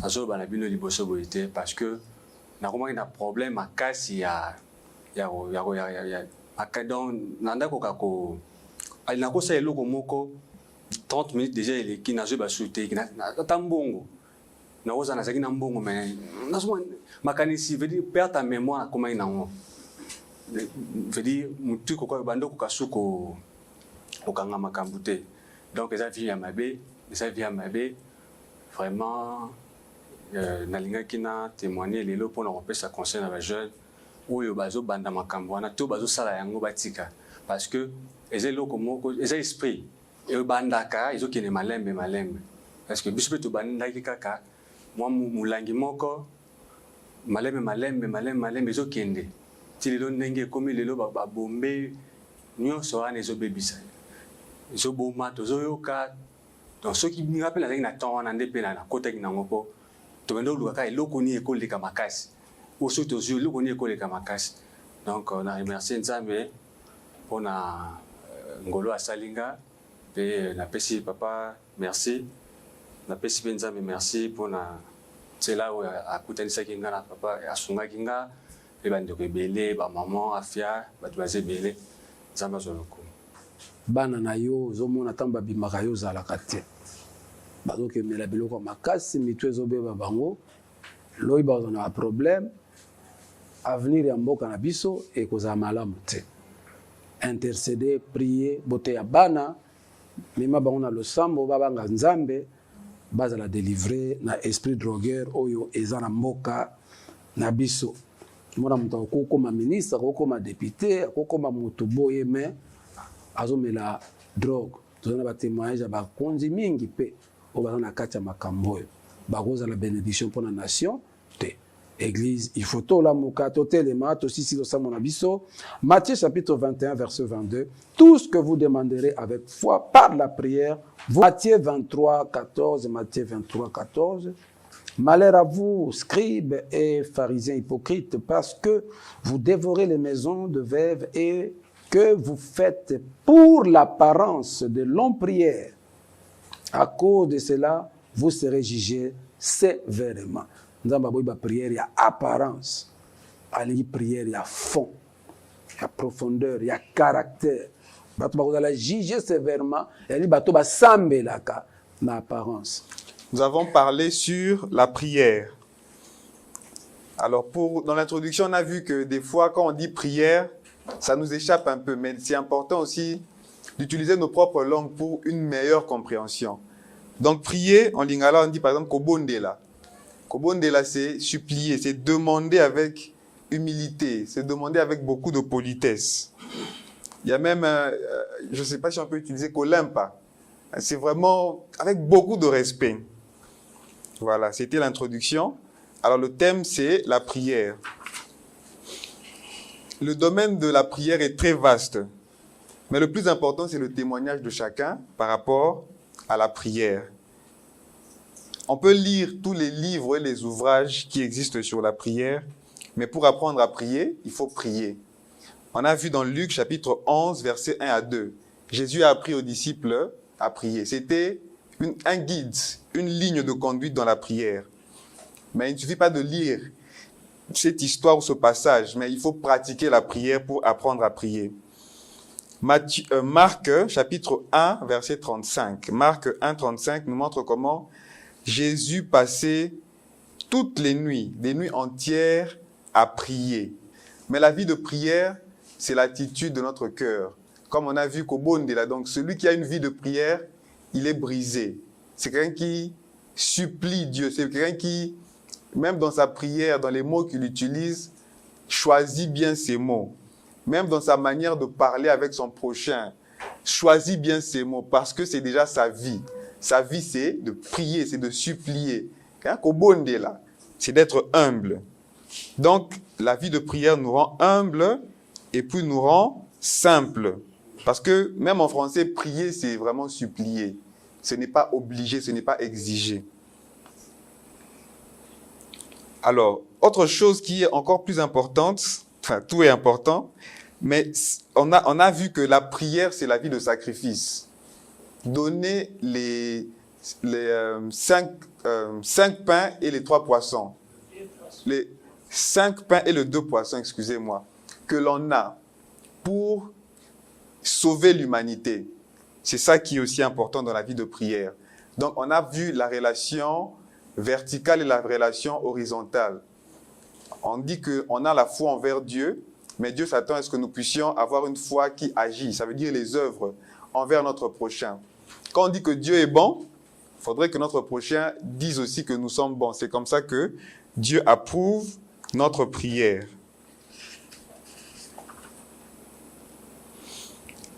[SPEAKER 4] azo banabino liboso boité parce que na comment il a problème à casse il y a akadon nanda ko kako alina ko sa eloko moko 30 minutes déjà il est qui n'a pas sauté na tambongo na oza na zaki na mbongo mais na soma makanisi veut dire perdre ta mémoire comment il en veut dire mutu ko ko bando ko kasuko okanga makambute donc ça vient à mabe vraiment nalinga kina témoigner lelo pour nous ça concerne les jeunes oyo bazo banda makambo wana to bazo sala yango batika parce que ezelo komoko ezelo esprit et bandaka izo kene malembe parce que biso to banda kaka moi mulangi moko malembe izo kende ti lelo ndenge komi lelo ba bombe nyonso wana izo bebisa izo boma tozo yoka donc ceux qui me rappellent avec na temps wana ndepe na kota ki nango po to bendo luka eloko ni ekole ka makasi au surtout aux yeux eloko ni ekole ka makasi donc on a remercié Nzambe pour na ngolo asalinga pe na pesi papa merci na pesi Nzambe merci pour na c'est là où akutanisa kinga na papa asunga kinga pe bandeko ebele ba maman afia ba tuaze belé Nzambe zoloko
[SPEAKER 2] bana na yo zomona tamba bimaka yo zalaka te bazokemela biloko makasi mitu ezobeba bango loyi bazona na problème avenir ya mboka na biso ekozala malamu te intercéder prier bote ya bana mema bango na losambo babanga Nzambe bazala délivrer na esprit drogueur oyo eza na mboka na biso mona muto kokoma ministre kokoma député kokoma mutu boye mais azomela drogue tozana ba témoignage ba konzi mingi pe obana kacha makambo bakoza la bénédiction pour la nation te église il faut to la mukato telema to sisi lo samona biso Matthieu chapitre 21 verset 22 tout ce que vous demanderez avec foi par la prière Matthieu 23:14 malheur à vous scribes et pharisiens hypocrites parce que vous dévorez les maisons de veuves et que vous faites pour l'apparence de longues prières. À cause de cela, vous serez jugés sévèrement. Nous avons une prière, il y a apparence. Il y a prière, il y a fond. Il y a profondeur, il y a caractère. Vous allez juger sévèrement. Il y a une apparence.
[SPEAKER 5] Nous avons parlé sur la prière. Alors, dans l'introduction, on a vu que des fois, quand on dit prière, ça nous échappe un peu, mais c'est important aussi d'utiliser nos propres langues pour une meilleure compréhension. Donc, prier, en lingala, on dit par exemple « kobondela ». Kobondela, c'est supplier, c'est demander avec humilité, c'est demander avec beaucoup de politesse. Il y a même, je ne sais pas si on peut utiliser « kolimpa ». C'est vraiment avec beaucoup de respect. Voilà, c'était l'introduction. Alors, le thème, c'est la prière. Le domaine de la prière est très vaste, mais le plus important, c'est le témoignage de chacun par rapport à la prière. On peut lire tous les livres et les ouvrages qui existent sur la prière, mais pour apprendre à prier, il faut prier. On a vu dans Luc chapitre 11, versets 1 à 2, Jésus a appris aux disciples à prier. C'était un guide, une ligne de conduite dans la prière. Mais il ne suffit pas de lire cette histoire ou ce passage, mais il faut pratiquer la prière pour apprendre à prier. Marc, chapitre 1, verset 35. Marc 1, 35 nous montre comment Jésus passait toutes les nuits, des nuits entières, à prier. Mais la vie de prière, c'est l'attitude de notre cœur. Comme on a vu Kobondela, donc celui qui a une vie de prière, il est brisé. C'est quelqu'un qui supplie Dieu, c'est quelqu'un qui, même dans sa prière, dans les mots qu'il utilise, choisit bien ses mots. Même dans sa manière de parler avec son prochain, choisit bien ses mots parce que c'est déjà sa vie. Sa vie, c'est de prier, c'est de supplier. Kobondela, c'est d'être humble. Donc, la vie de prière nous rend humble et puis nous rend simple. Parce que même en français, prier, c'est vraiment supplier. Ce n'est pas obligé, ce n'est pas exigé. Alors, autre chose qui est encore plus importante, enfin, tout est important, mais on a vu que la prière, c'est la vie de sacrifice. Donner les 5 pains et les 3 poissons. Les 5 pains et les 2 poissons, excusez-moi, que l'on a pour sauver l'humanité. C'est ça qui est aussi important dans la vie de prière. Donc, on a vu la relation verticale et la relation horizontale. On dit qu'on a la foi envers Dieu, mais Dieu s'attend à ce que nous puissions avoir une foi qui agit. Ça veut dire les œuvres envers notre prochain. Quand on dit que Dieu est bon, il faudrait que notre prochain dise aussi que nous sommes bons. C'est comme ça que Dieu approuve notre prière.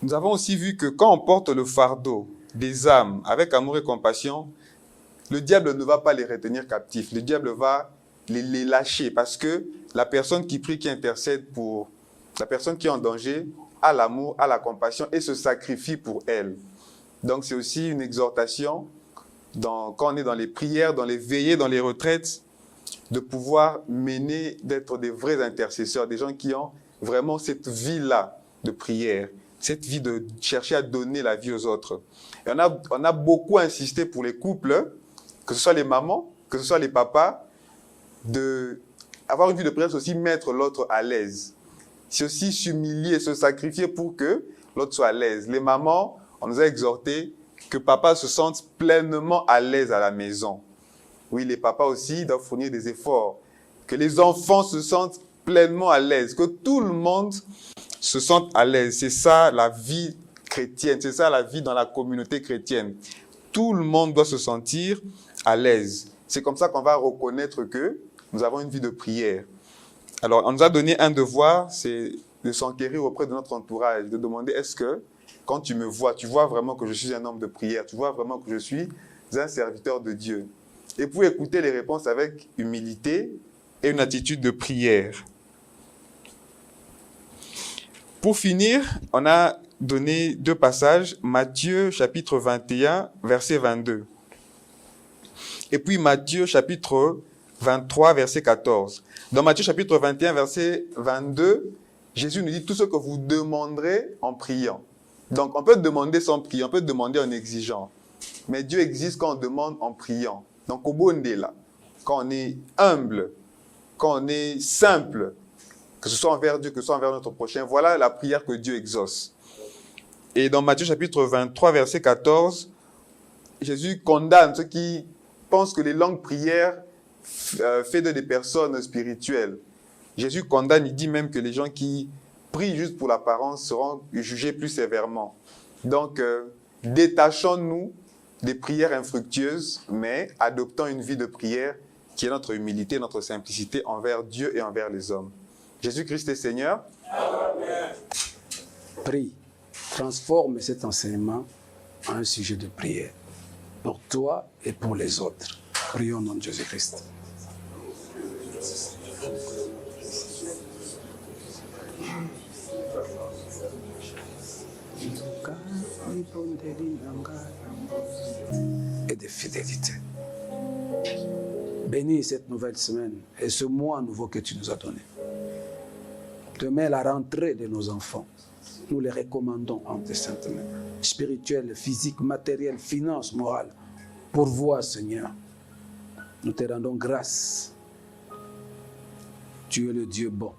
[SPEAKER 5] Nous avons aussi vu que quand on porte le fardeau des âmes avec amour et compassion, le diable ne va pas les retenir captifs. Le diable va les lâcher parce que la personne qui prie, qui intercède pour la personne qui est en danger, a l'amour, a la compassion et se sacrifie pour elle. Donc c'est aussi une exhortation, quand on est dans les prières, dans les veillées, dans les retraites, de pouvoir mener, d'être des vrais intercesseurs, des gens qui ont vraiment cette vie-là de prière, cette vie de chercher à donner la vie aux autres. Et on a beaucoup insisté pour les couples, que ce soit les mamans, que ce soit les papas, avoir une vie de prière, c'est aussi mettre l'autre à l'aise. C'est aussi s'humilier, se sacrifier pour que l'autre soit à l'aise. Les mamans, on nous a exhorté que papa se sente pleinement à l'aise à la maison. Oui, les papas aussi doivent fournir des efforts. Que les enfants se sentent pleinement à l'aise. Que tout le monde se sente à l'aise. C'est ça la vie chrétienne. C'est ça la vie dans la communauté chrétienne. Tout le monde doit se sentir à l'aise. C'est comme ça qu'on va reconnaître que nous avons une vie de prière. Alors, on nous a donné un devoir, c'est de s'enquérir auprès de notre entourage, de demander est-ce que, quand tu me vois, tu vois vraiment que je suis un homme de prière, tu vois vraiment que je suis un serviteur de Dieu. Et pour écouter les réponses avec humilité et une attitude de prière. Pour finir, on a donné 2 passages, Matthieu chapitre 21, verset 22. Et puis Matthieu chapitre 23, verset 14. Dans Matthieu chapitre 21, verset 22, Jésus nous dit tout ce que vous demanderez en priant. Donc on peut demander sans prier, on peut demander en exigeant. Mais Dieu existe quand on demande en priant. Donc au bon dé là, quand on est humble, quand on est simple, que ce soit envers Dieu, que ce soit envers notre prochain, voilà la prière que Dieu exauce. Et dans Matthieu chapitre 23, verset 14, Jésus condamne ceux qui pensent que les longues prières fait de des personnes spirituelles. Jésus condamne, il dit même que les gens qui prient juste pour l'apparence seront jugés plus sévèrement. Donc, détachons-nous des prières infructueuses, mais adoptons une vie de prière qui est notre humilité, notre simplicité envers Dieu et envers les hommes. Jésus-Christ est Seigneur.
[SPEAKER 1] Amen. Prie, transforme cet enseignement en un sujet de prière pour toi et pour les autres. Prions au nom de Jésus-Christ. Et de fidélité. Bénis cette nouvelle semaine et ce mois nouveau que tu nous as donné. Demain, la rentrée de nos enfants, nous les recommandons en tes saintes mains. Spirituel, physique, matériel, finance, morale. Pourvois, Seigneur. Nous te rendons grâce. Tu es le Dieu bon.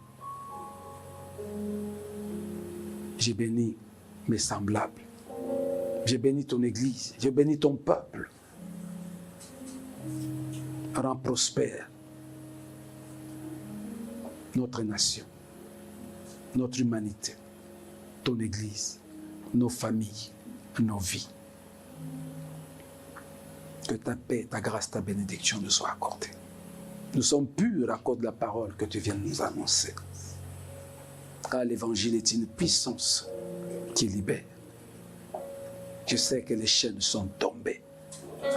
[SPEAKER 1] J'ai béni mes semblables. J'ai béni ton Église. J'ai béni ton peuple. Rends prospère notre nation, notre humanité, ton Église, nos familles, nos vies. Que ta paix, ta grâce, ta bénédiction nous soient accordées. Nous sommes purs à cause de la parole que tu viens de nous annoncer. Car l'évangile est une puissance qui libère. Je sais que les chaînes sont tombées.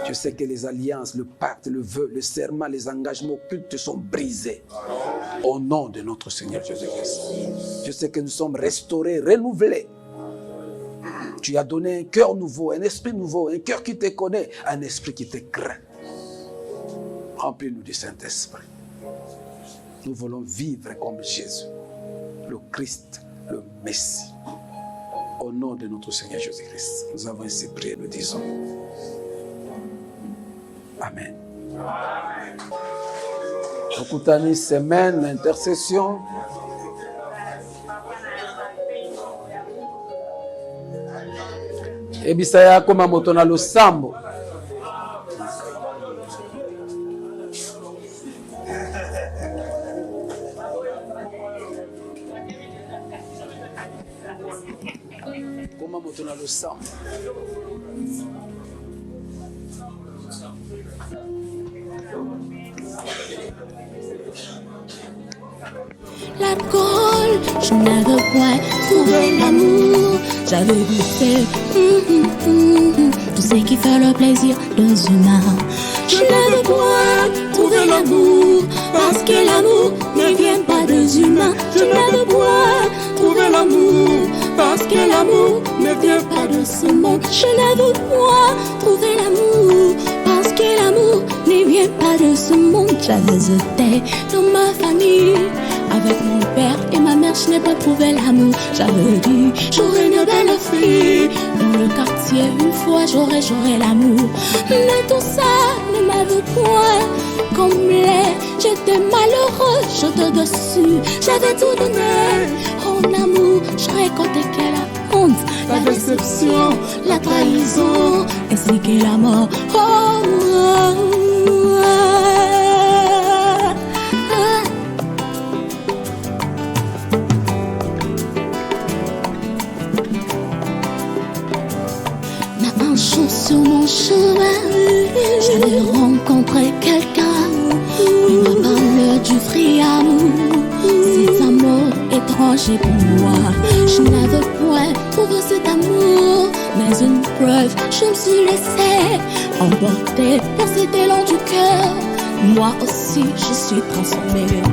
[SPEAKER 1] Je sais que les alliances, le pacte, le vœu, le serment, les engagements occultes sont brisés. Au nom de notre Seigneur Jésus-Christ. Je sais que nous sommes restaurés, renouvelés. Tu as donné un cœur nouveau, un esprit nouveau, un cœur qui te connaît, un esprit qui te craint. Remplis-nous du Saint-Esprit. Nous voulons vivre comme Jésus, le Christ, le Messie. Au nom de notre Seigneur Jésus-Christ, nous avons ainsi prié, nous disons Amen. Okutani semaine, l'intercession. Ebisa yako mamoto na losambo. Koma moto na losambo.
[SPEAKER 6] L'alcool, je n'avais point trouvé l'amour. J'avais goûté tout ce qui fait le plaisir des humains. Je n'avais point trouvé l'amour, parce que l'amour ne vient pas des humains. Je n'avais point trouvé l'amour, parce que l'amour ne vient pas de ce monde. Je n'avais point trouvé l'amour, parce que l'amour ne vient pas de ce monde. J'avais été dans ma famille avec mon père et ma mère, je n'ai pas trouvé l'amour. J'avais dit, j'aurai une belle fille dans le quartier, une fois j'aurai l'amour. Mais tout ça ne m'avait point comblé. J'étais malheureux, j'étais dessus. J'avais tout donné en amour. Je récoltais quelle honte, la déception, la trahison, ainsi que la mort. Sur mon chemin, j'allais rencontrer quelqu'un. Il m'a parlé du vrai amour, cet amour étranger pour moi. Je n'avais point trouvé cet amour, mais une preuve, je me suis laissée emporter par cet élan du cœur. Moi aussi, je suis transformée.